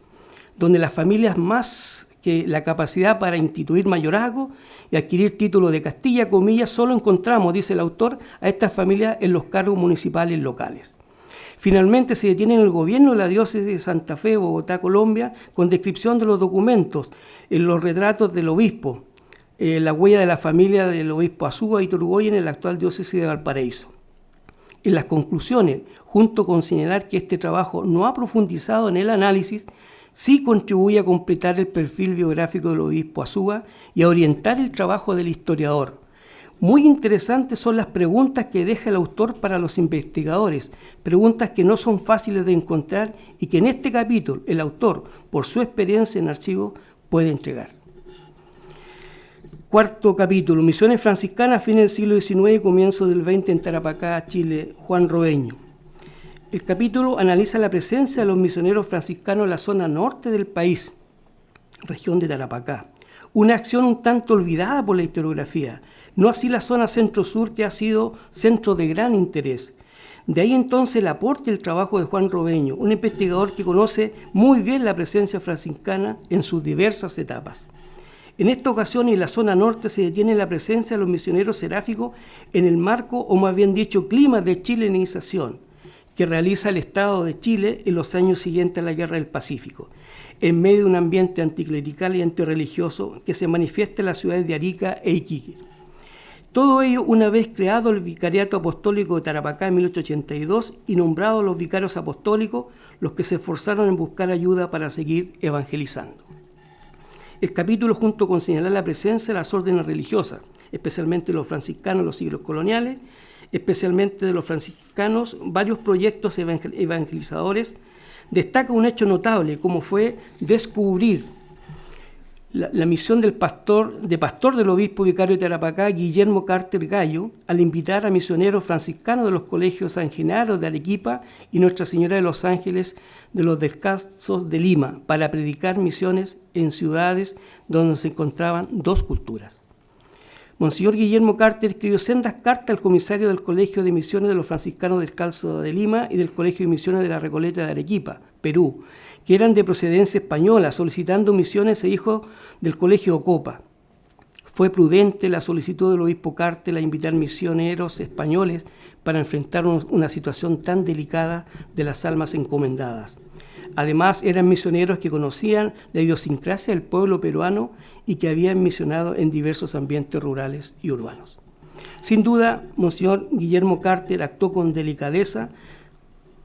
donde las familias más que la capacidad para instituir mayorazgo y adquirir títulos de Castilla, comillas, solo encontramos, dice el autor, a estas familias en los cargos municipales locales. Finalmente se detiene en el gobierno de la diócesis de Santa Fe, Bogotá, Colombia, con descripción de los documentos, en los retratos del obispo, la huella de la familia del obispo Azúa y Iturbide en la actual diócesis de Valparaíso. En las conclusiones, junto con señalar que este trabajo no ha profundizado en el análisis, sí contribuye a completar el perfil biográfico del obispo Azúa y a orientar el trabajo del historiador. Muy interesantes son las preguntas que deja el autor para los investigadores, preguntas que no son fáciles de encontrar y que en este capítulo el autor, por su experiencia en archivo, puede entregar. Cuarto capítulo, Misiones franciscanas, fin del siglo XIX y comienzo del XX en Tarapacá, Chile, Juan Robeño. El capítulo analiza la presencia de los misioneros franciscanos en la zona norte del país, región de Tarapacá, una acción un tanto olvidada por la historiografía, no así la zona centro-sur, que ha sido centro de gran interés. De ahí entonces el aporte y el trabajo de Juan Robeño, un investigador que conoce muy bien la presencia franciscana en sus diversas etapas. En esta ocasión, en la zona norte, se detiene la presencia de los misioneros seráficos en el marco, o más bien dicho, clima de chilenización, que realiza el Estado de Chile en los años siguientes a la Guerra del Pacífico, en medio de un ambiente anticlerical y antirreligioso que se manifiesta en las ciudades de Arica e Iquique. Todo ello una vez creado el Vicariato Apostólico de Tarapacá en 1882 y nombrados los vicarios apostólicos, los que se esforzaron en buscar ayuda para seguir evangelizando. El capítulo, junto con señalar la presencia de las órdenes religiosas, especialmente los franciscanos en los siglos coloniales, especialmente de los franciscanos, varios proyectos evangelizadores, destaca un hecho notable, como fue descubrir la misión del pastor del obispo vicario de Tarapacá, Guillermo Carter Gallo, al invitar a misioneros franciscanos de los colegios San Genaro de Arequipa y Nuestra Señora de los Ángeles de los Descalzos de Lima para predicar misiones en ciudades donde se encontraban dos culturas. Monseñor Guillermo Carter escribió sendas cartas al comisario del Colegio de Misiones de los Franciscanos Descalzos de Lima y del Colegio de Misiones de la Recoleta de Arequipa, Perú, que eran de procedencia española, solicitando misiones e hijos del Colegio Ocopa. Fue prudente la solicitud del obispo Carter a invitar misioneros españoles para enfrentar una situación tan delicada de las almas encomendadas. Además, eran misioneros que conocían la idiosincrasia del pueblo peruano y que habían misionado en diversos ambientes rurales y urbanos. Sin duda, Monseñor Guillermo Carter actuó con delicadeza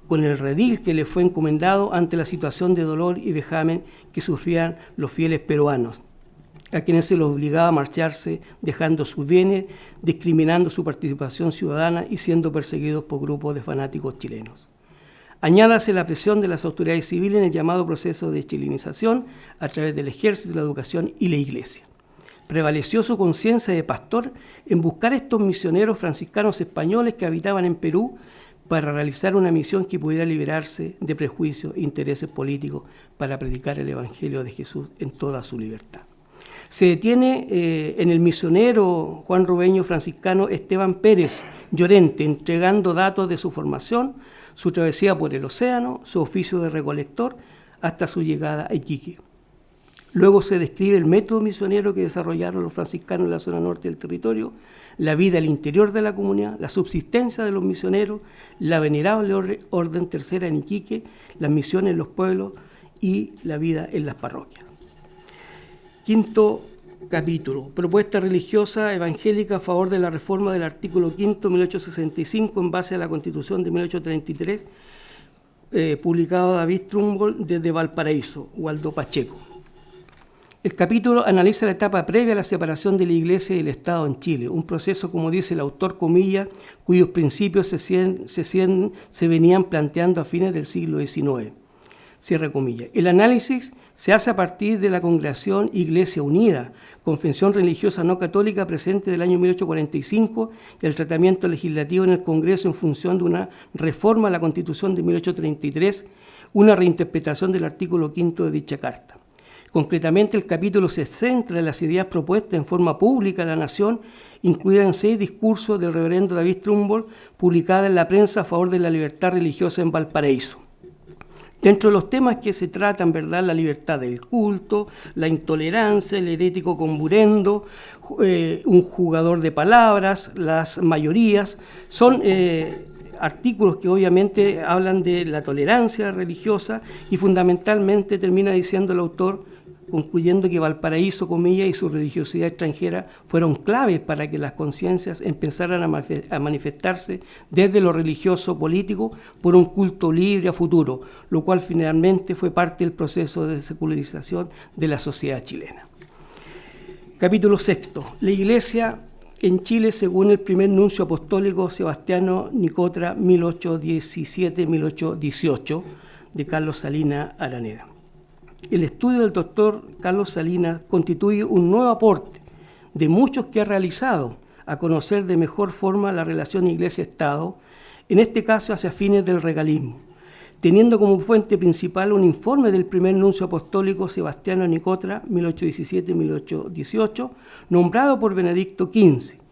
con el redil que le fue encomendado ante la situación de dolor y vejamen que sufrían los fieles peruanos, a quienes se les obligaba a marcharse dejando sus bienes, discriminando su participación ciudadana y siendo perseguidos por grupos de fanáticos chilenos. Añádase la presión de las autoridades civiles en el llamado proceso de chilenización a través del ejército, la educación y la iglesia. Prevaleció su conciencia de pastor en buscar estos misioneros franciscanos españoles que habitaban en Perú para realizar una misión que pudiera liberarse de prejuicios e intereses políticos para predicar el Evangelio de Jesús en toda su libertad. Se detiene en el misionero Juan Rubeño franciscano Esteban Pérez Llorente, entregando datos de su formación, su travesía por el océano, su oficio de recolector, hasta su llegada a Iquique. Luego se describe el método misionero que desarrollaron los franciscanos en la zona norte del territorio, la vida al interior de la comunidad, la subsistencia de los misioneros, la venerable orden tercera en Iquique, las misiones en los pueblos y la vida en las parroquias. Quinto capítulo, propuesta religiosa evangélica a favor de la reforma del artículo 5, 1865, en base a la Constitución de 1833, publicado David Trumbull desde Valparaíso, Waldo Pacheco. El capítulo analiza la etapa previa a la separación de la Iglesia y el Estado en Chile, un proceso, como dice el autor, comillas, cuyos principios se venían planteando a fines del siglo XIX. Cierre comillas. El análisis se hace a partir de la Congregación Iglesia Unida, confesión religiosa no católica presente del año 1845, y el tratamiento legislativo en el Congreso en función de una reforma a la Constitución de 1833, una reinterpretación del artículo 5 de dicha carta. Concretamente, el capítulo se centra en las ideas propuestas en forma pública a la nación, incluidas en 6 discursos del reverendo David Trumbull, publicada en la prensa a favor de la libertad religiosa en Valparaíso. Dentro de los temas que se tratan, ¿verdad?, la libertad del culto, la intolerancia, el herético comburendo, un jugador de palabras, las mayorías, son artículos que obviamente hablan de la tolerancia religiosa y fundamentalmente termina diciendo el autor, concluyendo que Valparaíso, comillas, y su religiosidad extranjera fueron claves para que las conciencias empezaran a manifestarse desde lo religioso político por un culto libre a futuro, lo cual finalmente fue parte del proceso de secularización de la sociedad chilena. Capítulo 6. La Iglesia en Chile según el primer nuncio apostólico Sebastiano Nicotra 1817-1818 de Carlos Salinas Araneda. El estudio del doctor Carlos Salinas constituye un nuevo aporte de muchos que ha realizado a conocer de mejor forma la relación Iglesia-Estado, en este caso hacia fines del regalismo, teniendo como fuente principal un informe del primer nuncio apostólico Sebastiano Nicotra, 1817-1818, nombrado por Benedicto XV,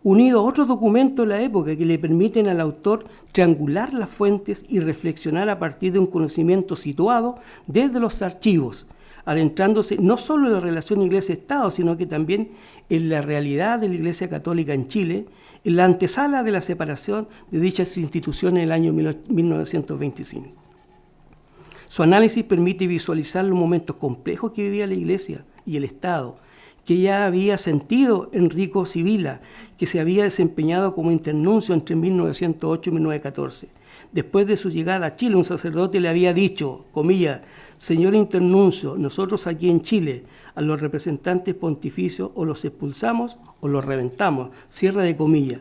unido a otros documentos de la época que le permiten al autor triangular las fuentes y reflexionar a partir de un conocimiento situado desde los archivos, adentrándose no solo en la relación Iglesia-Estado, sino que también en la realidad de la Iglesia Católica en Chile, en la antesala de la separación de dichas instituciones en el año 1925. Su análisis permite visualizar los momentos complejos que vivía la Iglesia y el Estado, que ya había sentido Enrico Sibila, que se había desempeñado como internuncio entre 1908 y 1914. Después de su llegada a Chile, un sacerdote le había dicho, comillas, señor internuncio, nosotros aquí en Chile, a los representantes pontificios o los expulsamos o los reventamos, cierre de comillas.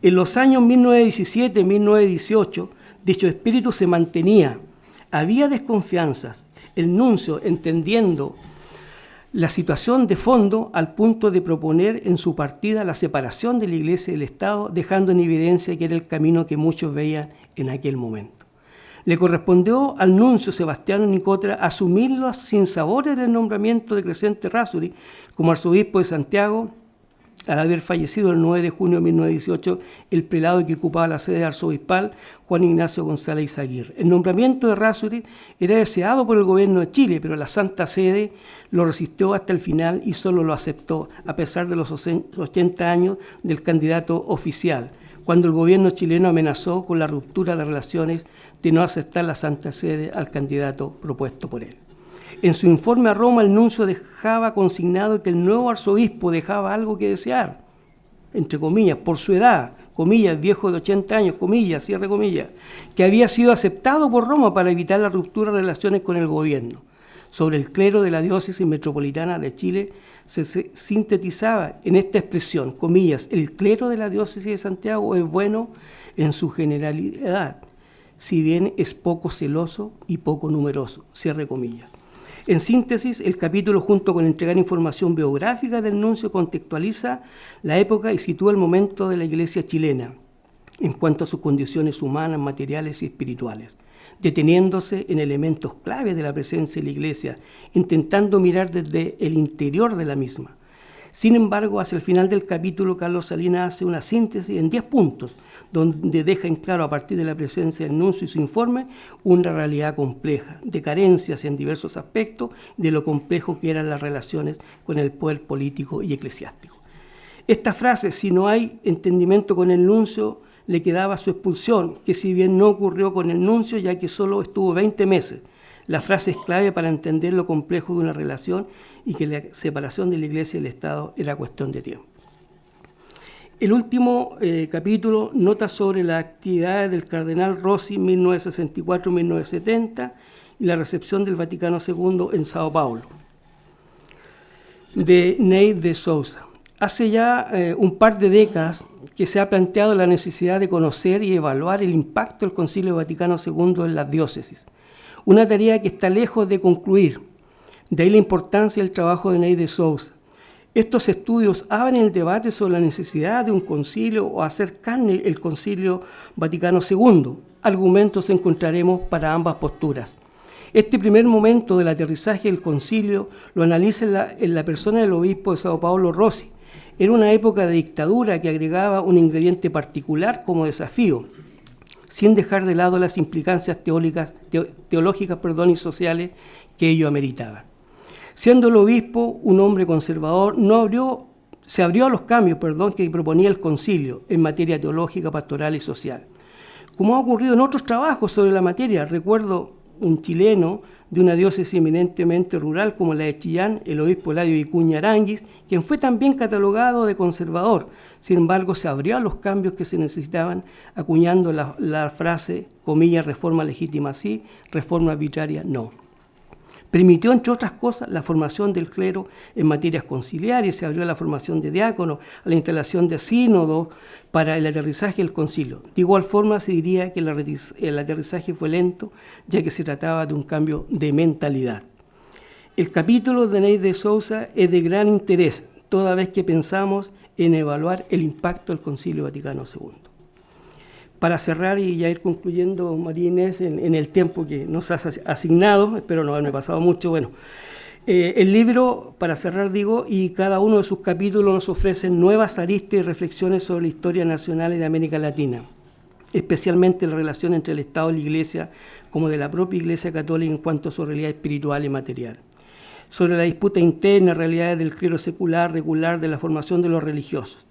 En los años 1917-1918, dicho espíritu se mantenía. Había desconfianzas. El nuncio, entendiendo la situación de fondo al punto de proponer en su partida la separación de la Iglesia y del Estado, dejando en evidencia que era el camino que muchos veían en aquel momento. Le correspondió al nuncio Sebastiano Nicotra asumir los sinsabores del nombramiento de Crescente Razzuri como arzobispo de Santiago al haber fallecido el 9 de junio de 1918 el prelado que ocupaba la sede arzobispal, Juan Ignacio González Izaguirre. El nombramiento de Errázuriz era deseado por el gobierno de Chile, pero la Santa Sede lo resistió hasta el final y solo lo aceptó, a pesar de los 80 años del candidato oficial, cuando el gobierno chileno amenazó con la ruptura de relaciones de no aceptar la Santa Sede al candidato propuesto por él. En su informe a Roma, el nuncio dejaba consignado que el nuevo arzobispo dejaba algo que desear, entre comillas, por su edad, comillas, viejo de 80 años, comillas, cierre comillas, que había sido aceptado por Roma para evitar la ruptura de relaciones con el gobierno. Sobre el clero de la diócesis metropolitana de Chile se sintetizaba en esta expresión, comillas, el clero de la diócesis de Santiago es bueno en su generalidad, si bien es poco celoso y poco numeroso, cierre comillas. En síntesis, el capítulo, junto con entregar información biográfica del nuncio, contextualiza la época y sitúa el momento de la Iglesia chilena en cuanto a sus condiciones humanas, materiales y espirituales, deteniéndose en elementos clave de la presencia de la Iglesia, intentando mirar desde el interior de la misma. Sin embargo, hacia el final del capítulo, Carlos Salinas hace una síntesis en 10 puntos, donde deja en claro, a partir de la presencia del nuncio y su informe, una realidad compleja, de carencias en diversos aspectos, de lo complejo que eran las relaciones con el poder político y eclesiástico. Esta frase, si no hay entendimiento con el nuncio, le quedaba su expulsión, que si bien no ocurrió con el nuncio, ya que solo estuvo 20 meses, la frase es clave para entender lo complejo de una relación y que la separación de la Iglesia y el Estado era cuestión de tiempo. El último capítulo nota sobre las actividades del cardenal Rossi 1964-1970 y la recepción del Vaticano II en Sao Paulo, de Ney de Souza. Hace ya un par de décadas que se ha planteado la necesidad de conocer y evaluar el impacto del Concilio Vaticano II en las diócesis, una tarea que está lejos de concluir. De ahí la importancia del trabajo de Ney de Souza. Estos estudios abren el debate sobre la necesidad de un concilio o hacer carne el Concilio Vaticano II. Argumentos encontraremos para ambas posturas. Este primer momento del aterrizaje del concilio lo analiza en la persona del obispo de Sao Paulo, Rossi. Era una época de dictadura que agregaba un ingrediente particular como desafío, sin dejar de lado las implicancias teológicas y sociales que ello ameritaban. Siendo el obispo un hombre conservador, se abrió a los cambios que proponía el concilio en materia teológica, pastoral y social. Como ha ocurrido en otros trabajos sobre la materia, recuerdo un chileno de una diócesis eminentemente rural como la de Chillán, el obispo Eladio Vicuña Aranguis, quien fue también catalogado de conservador. Sin embargo, se abrió a los cambios que se necesitaban, acuñando la frase, comillas, reforma legítima sí, reforma arbitraria no. Permitió, entre otras cosas, la formación del clero en materias conciliares, se abrió a la formación de diáconos, a la instalación de sínodos para el aterrizaje del concilio. De igual forma, se diría que el aterrizaje fue lento, ya que se trataba de un cambio de mentalidad. El capítulo de Ney de Souza es de gran interés, toda vez que pensamos en evaluar el impacto del Concilio Vaticano II. Para cerrar y ya ir concluyendo, María Inés, en el tiempo que nos has asignado, espero no haberme pasado mucho, el libro, para cerrar digo, y cada uno de sus capítulos nos ofrecen nuevas aristas y reflexiones sobre la historia nacional y de América Latina, especialmente la relación entre el Estado y la Iglesia, como de la propia Iglesia Católica en cuanto a su realidad espiritual y material, sobre la disputa interna, realidades del clero secular, regular, de la formación de los religiosos.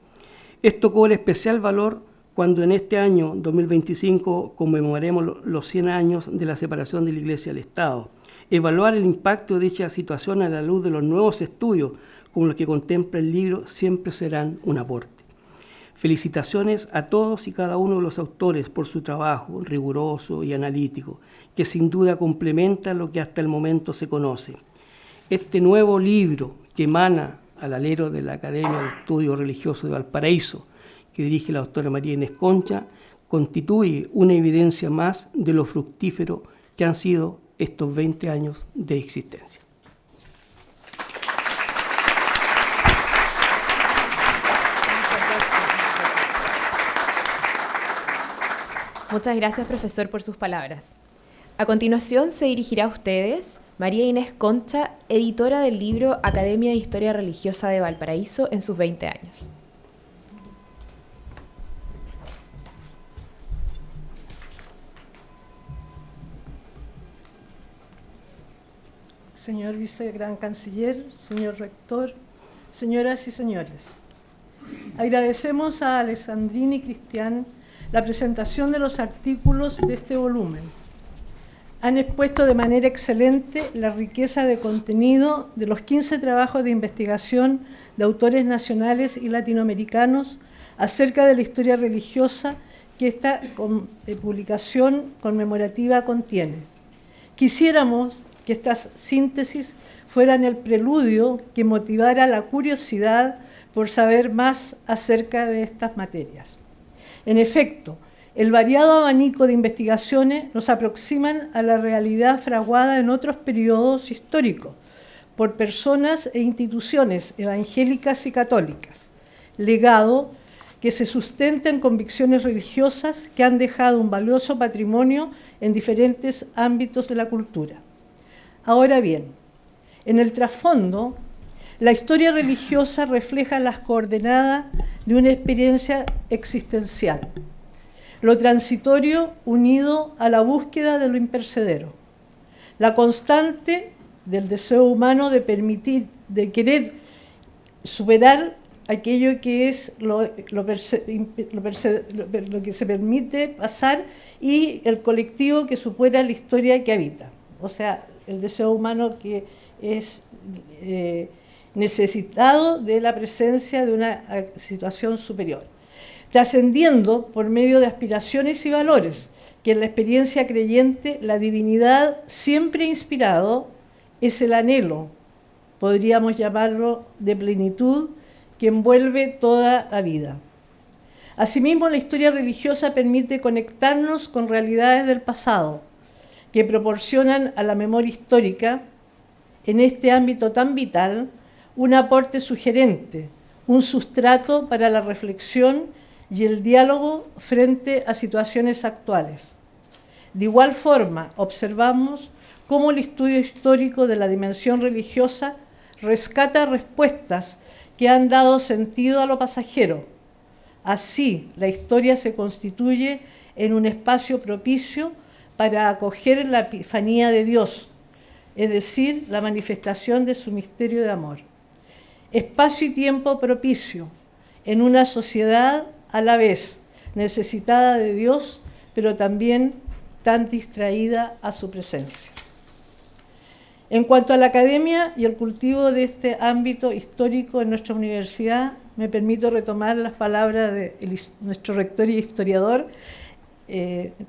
Esto cobra especial valor cuando en este año 2025 conmemoremos los 100 años de la separación de la Iglesia del Estado. Evaluar el impacto de dicha situación a la luz de los nuevos estudios, como los que contempla el libro, siempre serán un aporte. Felicitaciones a todos y cada uno de los autores por su trabajo riguroso y analítico, que sin duda complementa lo que hasta el momento se conoce. Este nuevo libro que emana al alero de la Academia de Estudios Religiosos de Valparaíso, que dirige la doctora María Inés Concha, constituye una evidencia más de lo fructífero que han sido estos 20 años de existencia. Muchas gracias, profesor, por sus palabras. A continuación se dirigirá a ustedes María Inés Concha, editora del libro Academia de Historia Religiosa de Valparaíso en sus 20 años. señor vicegran canciller, señor rector, señoras y señores. Agradecemos a Alessandrini y Cristian la presentación de los artículos de este volumen. Han expuesto de manera excelente la riqueza de contenido de los 15 trabajos de investigación de autores nacionales y latinoamericanos acerca de la historia religiosa que esta publicación conmemorativa contiene. Quisiéramos que estas síntesis fueran el preludio que motivara la curiosidad por saber más acerca de estas materias. En efecto, el variado abanico de investigaciones nos aproximan a la realidad fraguada en otros periodos históricos por personas e instituciones evangélicas y católicas, legado que se sustenta en convicciones religiosas que han dejado un valioso patrimonio en diferentes ámbitos de la cultura. Ahora bien, en el trasfondo, la historia religiosa refleja las coordenadas de una experiencia existencial, lo transitorio unido a la búsqueda de lo imperecedero, la constante del deseo humano de querer superar aquello que es lo que se permite pasar y el colectivo que supera la historia que habita. O sea, el deseo humano que es necesitado de la presencia de una situación superior, trascendiendo por medio de aspiraciones y valores que en la experiencia creyente la divinidad siempre ha inspirado es el anhelo, podríamos llamarlo de plenitud, que envuelve toda la vida. Asimismo, la historia religiosa permite conectarnos con realidades del pasado, que proporcionan a la memoria histórica, en este ámbito tan vital, un aporte sugerente, un sustrato para la reflexión y el diálogo frente a situaciones actuales. De igual forma, observamos cómo el estudio histórico de la dimensión religiosa rescata respuestas que han dado sentido a lo pasajero. Así, la historia se constituye en un espacio propicio para acoger la epifanía de Dios, es decir, la manifestación de su misterio de amor. Espacio y tiempo propicio en una sociedad a la vez necesitada de Dios, pero también tan distraída a su presencia. En cuanto a la academia y el cultivo de este ámbito histórico en nuestra universidad, me permito retomar las palabras de nuestro rector y historiador,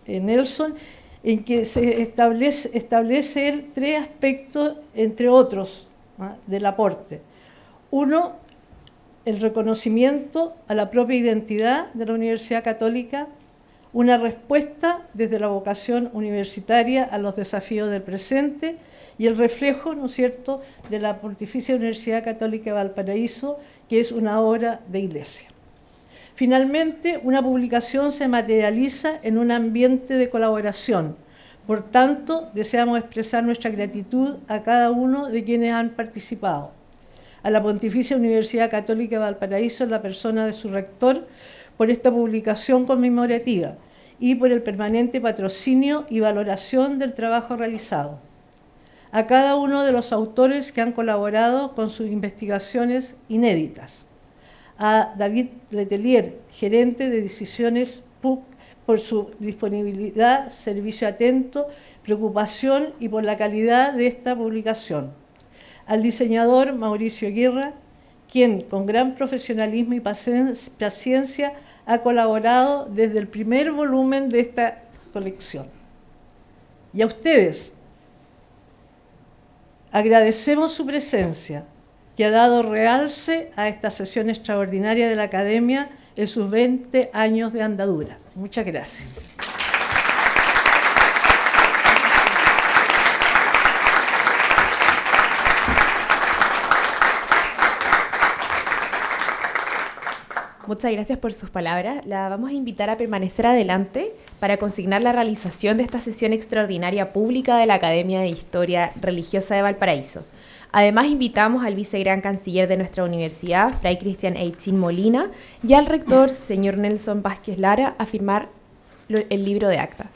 Nelson, en que se establece él 3 aspectos, entre otros, del aporte. Uno, el reconocimiento a la propia identidad de la Universidad Católica, una respuesta desde la vocación universitaria a los desafíos del presente y el reflejo, ¿no es cierto?, de la Pontificia Universidad Católica de Valparaíso, que es una obra de iglesia. Finalmente, una publicación se materializa en un ambiente de colaboración. Por tanto, deseamos expresar nuestra gratitud a cada uno de quienes han participado. A la Pontificia Universidad Católica de Valparaíso, en la persona de su rector, por esta publicación conmemorativa y por el permanente patrocinio y valoración del trabajo realizado. A cada uno de los autores que han colaborado con sus investigaciones inéditas. A David Letelier, gerente de Decisiones PUC, por su disponibilidad, servicio atento, preocupación y por la calidad de esta publicación. Al diseñador Mauricio Guerra, quien con gran profesionalismo y paciencia ha colaborado desde el primer volumen de esta colección. Y a ustedes, agradecemos su presencia, que ha dado realce a esta sesión extraordinaria de la Academia en sus 20 años de andadura. Muchas gracias. Muchas gracias por sus palabras. La vamos a invitar a permanecer adelante para consignar la realización de esta sesión extraordinaria pública de la Academia de Historia Religiosa de Valparaíso. Además, invitamos al vicegran canciller de nuestra universidad, Fray Cristian Eitzin Molina, y al rector, señor Nelson Vázquez Lara, a firmar el libro de actas.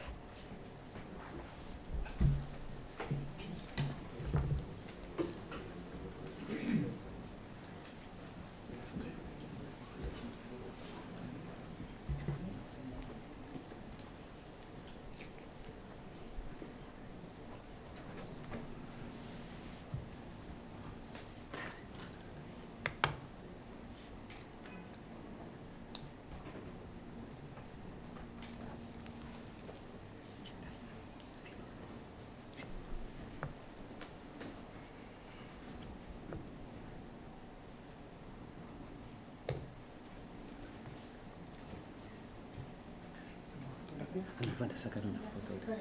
Nos van a sacar una fotografía.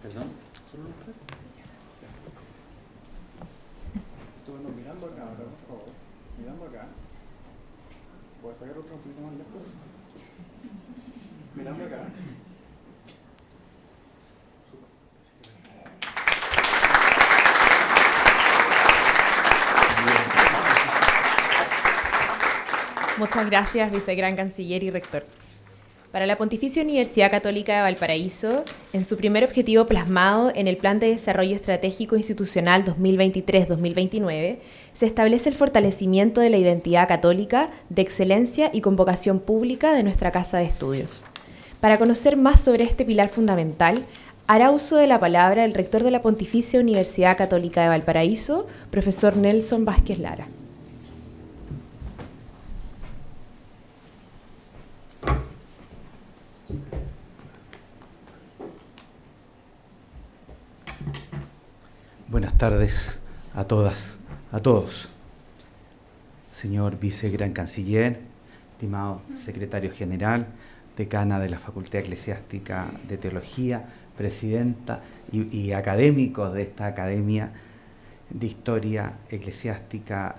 Perdón, solo un tres. Estuve mirando acá, ahora, por favor. Mirando acá. Voy a sacar otro un poquito más lejos. Mirando acá. Muchas gracias, Vicegran Canciller y Rector. Para la Pontificia Universidad Católica de Valparaíso, en su primer objetivo plasmado en el Plan de Desarrollo Estratégico Institucional 2023-2029, se establece el fortalecimiento de la identidad católica, de excelencia y con vocación pública de nuestra Casa de Estudios. Para conocer más sobre este pilar fundamental, hará uso de la palabra el rector de la Pontificia Universidad Católica de Valparaíso, profesor Nelson Vázquez Lara. Buenas tardes a todas, a todos. Señor Vicegran Canciller, estimado Secretario General, decana de la Facultad Eclesiástica de Teología, presidenta y académicos de esta Academia de Historia Eclesiástica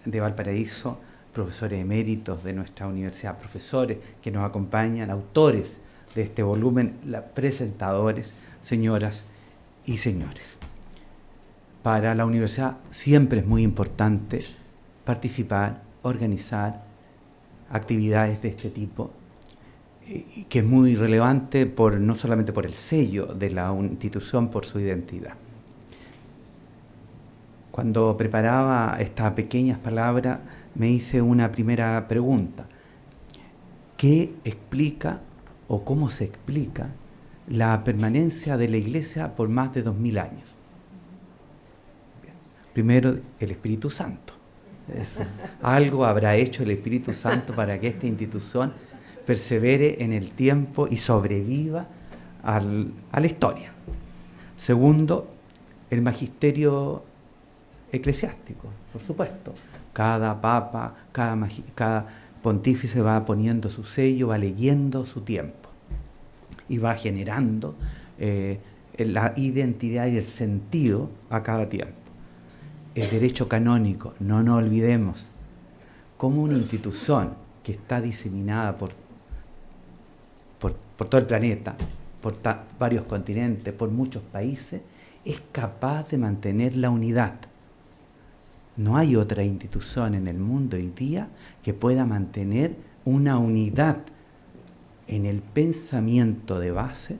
de Valparaíso, profesores eméritos de nuestra universidad, profesores que nos acompañan, autores de este volumen, presentadores, señoras y señores. Para la universidad siempre es muy importante participar, organizar actividades de este tipo, que es muy relevante no solamente por el sello de la institución, por su identidad. Cuando preparaba estas pequeñas palabras, me hice una primera pregunta. ¿Qué explica o cómo se explica la permanencia de la Iglesia por más de 2000 años? Primero, el Espíritu Santo. Algo habrá hecho el Espíritu Santo para que esta institución persevere en el tiempo y sobreviva a la historia. Segundo, el magisterio eclesiástico, por supuesto. Cada papa, cada pontífice va poniendo su sello, va leyendo su tiempo y va generando la identidad y el sentido a cada tiempo. El derecho canónico, no nos olvidemos, como una institución que está diseminada por todo el planeta, por varios continentes, por muchos países, es capaz de mantener la unidad. No hay otra institución en el mundo hoy día que pueda mantener una unidad en el pensamiento de base,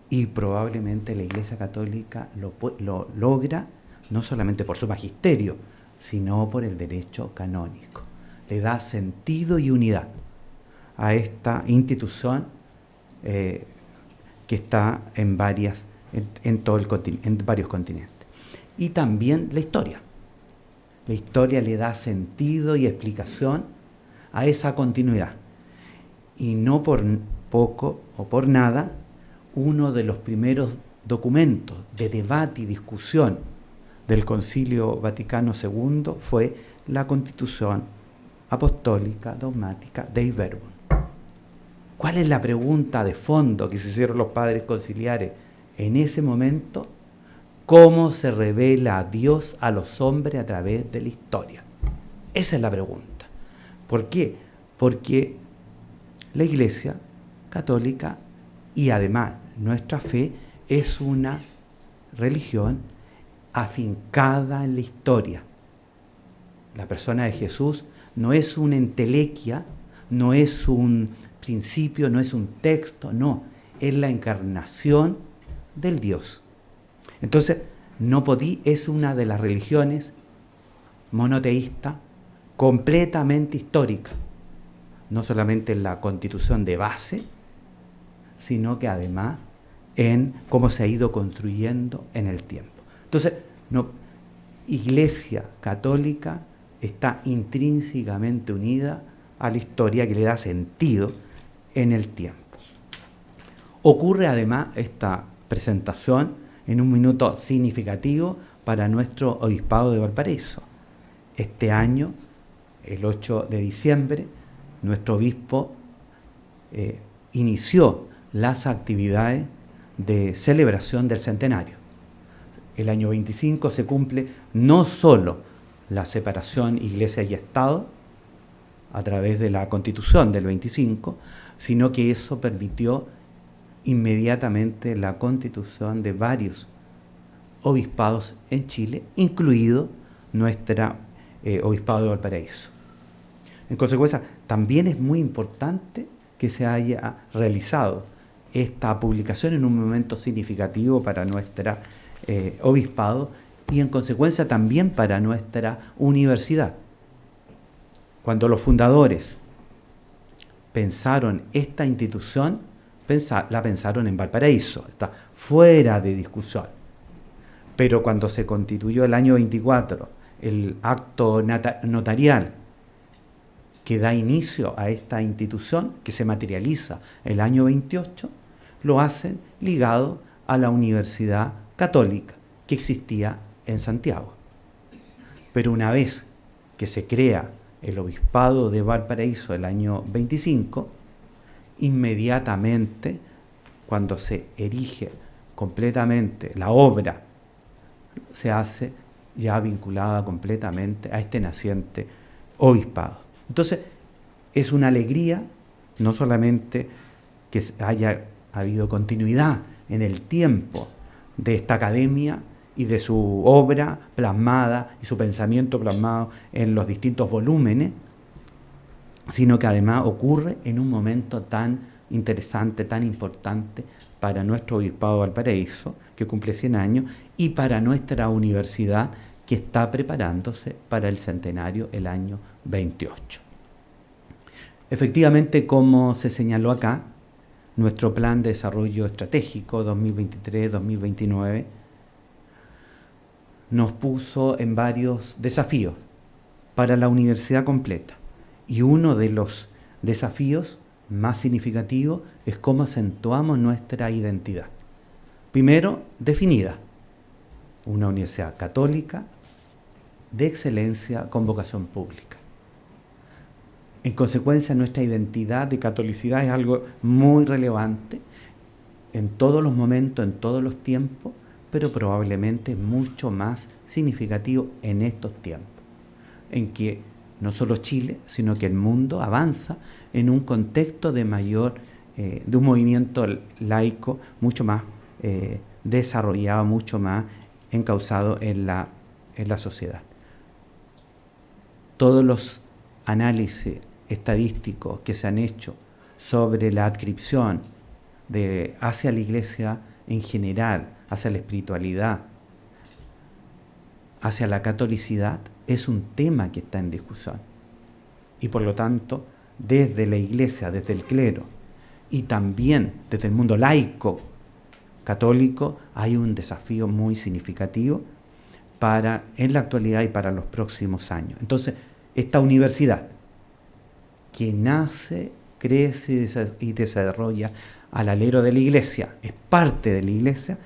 y probablemente la Iglesia Católica lo logra no solamente por su magisterio, sino por el derecho canónico. Le da sentido y unidad a esta institución que está en varios continentes. Y también la historia. La historia le da sentido y explicación a esa continuidad. Y no por poco o por nada, uno de los primeros documentos de debate y discusión del Concilio Vaticano II fue la Constitución Apostólica Dogmática Dei Verbum. ¿Cuál es la pregunta de fondo que se hicieron los padres conciliares en ese momento? ¿Cómo se revela a Dios a los hombres a través de la historia? Esa es la pregunta. ¿Por qué? Porque la Iglesia Católica y además nuestra fe es una religión afincada en la historia. La persona de Jesús no es una entelequia, no es un principio, no es un texto, no, es la encarnación del Dios. Entonces, es una de las religiones monoteísta, completamente histórica, no solamente en la constitución de base, sino que además en cómo se ha ido construyendo en el tiempo. Entonces, Iglesia Católica está intrínsecamente unida a la historia que le da sentido en el tiempo. Ocurre además esta presentación en un minuto significativo para nuestro Obispado de Valparaíso. Este año, el 8 de diciembre, nuestro obispo inició las actividades de celebración del centenario. El año 25 se cumple no solo la separación Iglesia y Estado a través de la Constitución del 25, sino que eso permitió inmediatamente la constitución de varios obispados en Chile, incluido nuestro Obispado de Valparaíso. En consecuencia, también es muy importante que se haya realizado esta publicación en un momento significativo para nuestra obispado y en consecuencia también para nuestra universidad. Cuando los fundadores pensaron esta institución, la pensaron en Valparaíso, está fuera de discusión. Pero cuando se constituyó el año 24 el acto notarial que da inicio a esta institución, que se materializa el año 28, lo hacen ligado a la Universidad Católica que existía en Santiago. Pero una vez que se crea el Obispado de Valparaíso el año 25, inmediatamente, cuando se erige completamente la obra, se hace ya vinculada completamente a este naciente obispado. Entonces, es una alegría no solamente que haya habido continuidad en el tiempo de esta academia y de su obra plasmada y su pensamiento plasmado en los distintos volúmenes, sino que además ocurre en un momento tan interesante, tan importante para nuestro Obispado de Valparaíso, que cumple 100 años, y para nuestra universidad, que está preparándose para el centenario el año 28. Efectivamente, como se señaló acá, nuestro plan de desarrollo estratégico 2023-2029 nos puso en varios desafíos para la universidad completa. Y uno de los desafíos más significativos es cómo acentuamos nuestra identidad. Primero, definida. Una universidad católica de excelencia con vocación pública. En consecuencia, nuestra identidad de catolicidad es algo muy relevante en todos los momentos, en todos los tiempos, pero probablemente mucho más significativo en estos tiempos, en que no solo Chile, sino que el mundo avanza en un contexto de de un movimiento laico mucho más desarrollado, mucho más encauzado en la sociedad. Todos los análisis estadísticos que se han hecho sobre la adscripción hacia la Iglesia en general, hacia la espiritualidad, hacia la catolicidad, es un tema que está en discusión. Y por lo tanto, desde la Iglesia, desde el clero y también desde el mundo laico católico, hay un desafío muy significativo en la actualidad y para los próximos años. Entonces, esta universidad que nace, crece y desarrolla al alero de la Iglesia, es parte de la Iglesia,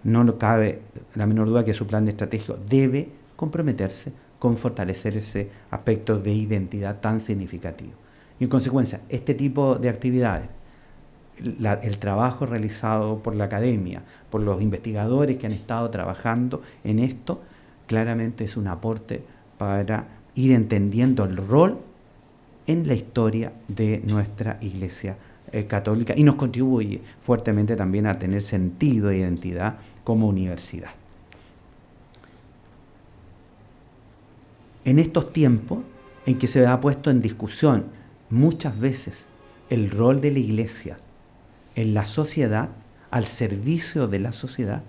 no cabe la menor duda que su plan estratégico debe comprometerse con fortalecer ese aspecto de identidad tan significativo. Y en consecuencia, este tipo de actividades, el trabajo realizado por la academia, por los investigadores que han estado trabajando en esto, claramente es un aporte para ir entendiendo el rol en la historia de nuestra Iglesia católica y nos contribuye fuertemente también a tener sentido e identidad como universidad. En estos tiempos en que se ha puesto en discusión muchas veces el rol de la Iglesia en la sociedad, al servicio de la sociedad,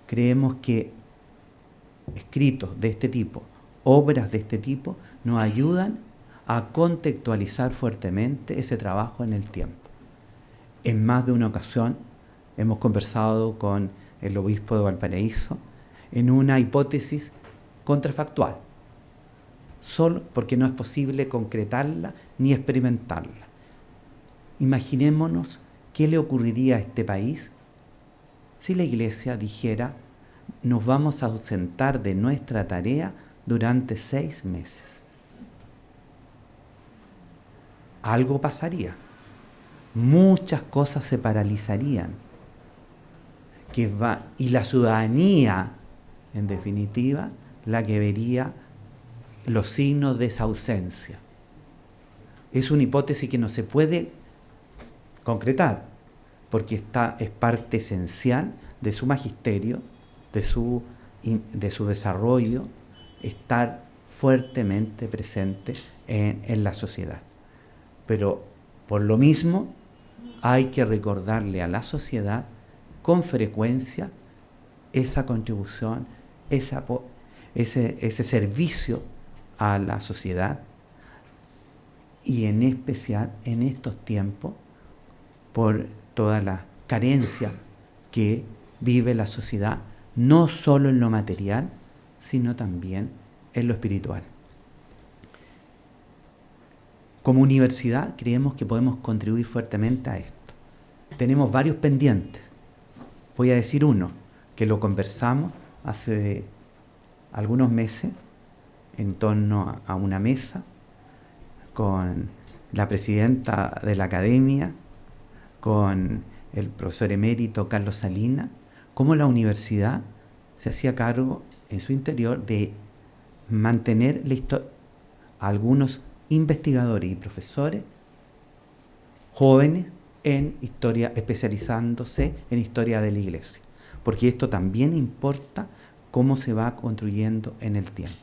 creemos que escritos de este tipo, obras de este tipo nos ayudan a contextualizar fuertemente ese trabajo en el tiempo. En más de una ocasión hemos conversado con el obispo de Valparaíso en una hipótesis contrafactual, solo porque no es posible concretarla ni experimentarla. Imaginémonos qué le ocurriría a este país si la Iglesia dijera: nos vamos a ausentar de nuestra tarea durante 6 meses. Algo pasaría. Muchas cosas se paralizarían. Y la ciudadanía, en definitiva, la que vería los signos de esa ausencia. Es una hipótesis que no se puede concretar, porque es parte esencial de su magisterio, de su desarrollo, estar fuertemente presente en la sociedad. Pero por lo mismo hay que recordarle a la sociedad con frecuencia esa contribución, ese servicio a la sociedad, y en especial en estos tiempos, por toda la carencia que vive la sociedad, no solo en lo material, sino también en lo espiritual. Como universidad creemos que podemos contribuir fuertemente a esto. Tenemos varios pendientes. Voy a decir uno, que lo conversamos hace algunos meses en torno a una mesa con la presidenta de la academia, con el profesor emérito Carlos Salinas, cómo la universidad se hacía cargo en su interior de mantener a algunos investigadores y profesores jóvenes en historia, especializándose en historia de la Iglesia, porque esto también importa cómo se va construyendo en el tiempo.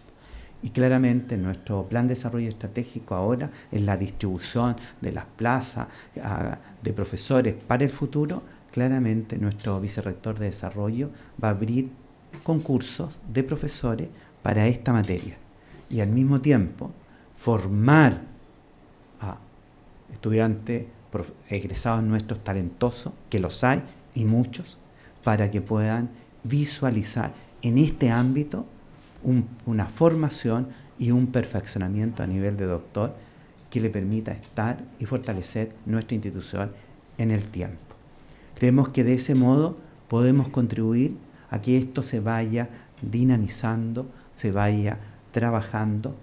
Y claramente nuestro plan de desarrollo estratégico ahora, en la distribución de las plazas de profesores para el futuro, claramente nuestro vicerrector de desarrollo va a abrir concursos de profesores para esta materia. Y al mismo tiempo formar a estudiantes egresados nuestros talentosos, que los hay y muchos, para que puedan visualizar en este ámbito una formación y un perfeccionamiento a nivel de doctor que le permita estar y fortalecer nuestra institución en el tiempo. Creemos que de ese modo podemos contribuir a que esto se vaya dinamizando, se vaya trabajando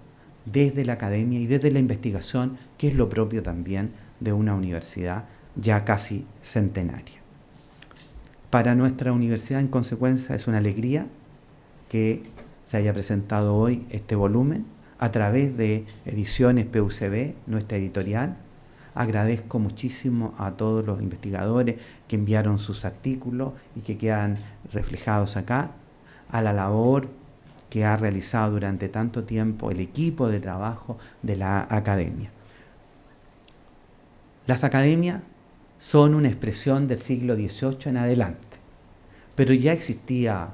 desde la academia y desde la investigación, que es lo propio también de una universidad ya casi centenaria. Para nuestra universidad, en consecuencia, es una alegría que se haya presentado hoy este volumen a través de Ediciones PUCB, nuestra editorial. Agradezco muchísimo a todos los investigadores que enviaron sus artículos y que quedan reflejados acá, a la labor que ha realizado durante tanto tiempo el equipo de trabajo de la academia. Las academias son una expresión del siglo XVIII en adelante, pero ya existía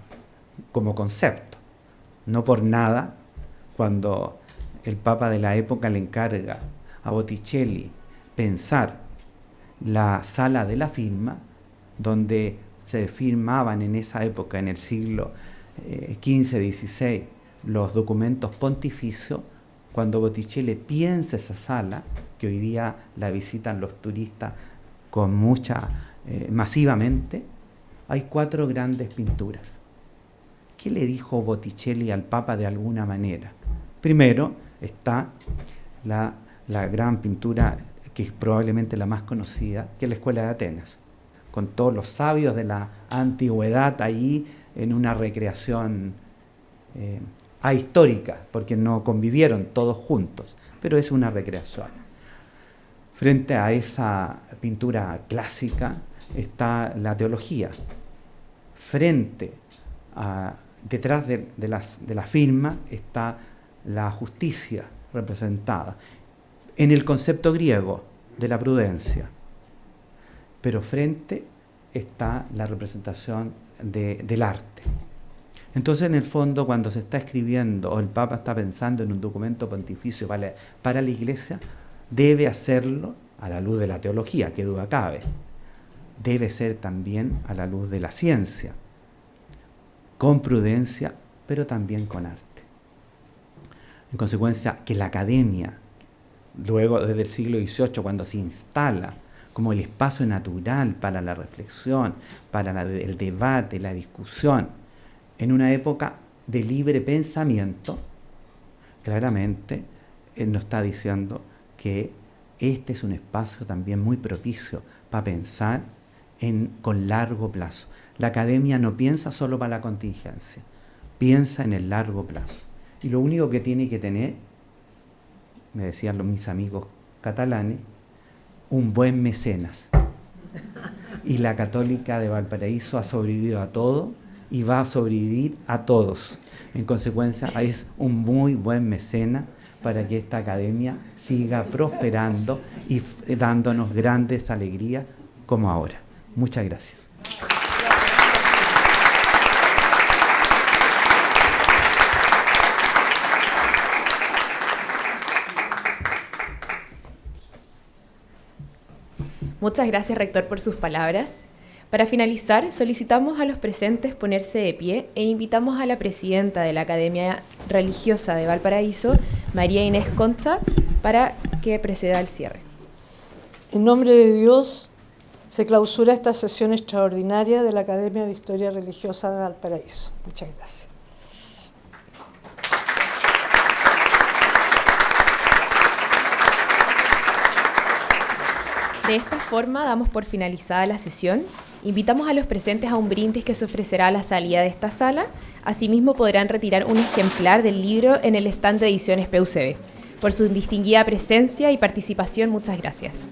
como concepto. No por nada, cuando el Papa de la época le encarga a Botticelli pensar la sala de la firma, donde se firmaban en esa época, en el siglo XV-XVI, los documentos pontificios, cuando Botticelli piensa esa sala, que hoy día la visitan los turistas con masivamente, hay 4 grandes pinturas. ¿Qué le dijo Botticelli al Papa de alguna manera? Primero está la gran pintura, que es probablemente la más conocida, que es la Escuela de Atenas, con todos los sabios de la antigüedad ahí en una recreación ahistórica, porque no convivieron todos juntos, pero es una recreación. Frente a esa pintura clásica está la teología. Detrás de la firma está la justicia representada en el concepto griego de la prudencia, pero frente está la representación del arte. Entonces, en el fondo, cuando se está escribiendo o el Papa está pensando en un documento pontificio para la Iglesia, debe hacerlo a la luz de la teología, que duda cabe. Debe ser también a la luz de la ciencia, con prudencia, pero también con arte. En consecuencia, que la academia, luego desde el siglo XVIII, cuando se instala como el espacio natural para la reflexión, para el debate, la discusión, en una época de libre pensamiento, claramente nos está diciendo que este es un espacio también muy propicio para pensar con largo plazo. La academia no piensa solo para la contingencia, piensa en el largo plazo. Y lo único que tiene que tener, me decían mis amigos catalanes, un buen mecenas. Y la Católica de Valparaíso ha sobrevivido a todo y va a sobrevivir a todos. En consecuencia, es un muy buen mecenas para que esta academia siga prosperando y dándonos grandes alegrías como ahora. Muchas gracias. Muchas gracias, rector, por sus palabras. Para finalizar, solicitamos a los presentes ponerse de pie e invitamos a la presidenta de la Academia Religiosa de Valparaíso, María Inés Concha, para que proceda al cierre. En nombre de Dios, se clausura esta sesión extraordinaria de la Academia de Historia Religiosa de Valparaíso. Muchas gracias. De esta forma damos por finalizada la sesión. Invitamos a los presentes a un brindis que se ofrecerá a la salida de esta sala. Asimismo podrán retirar un ejemplar del libro en el stand de ediciones PUCB. Por su distinguida presencia y participación, muchas gracias.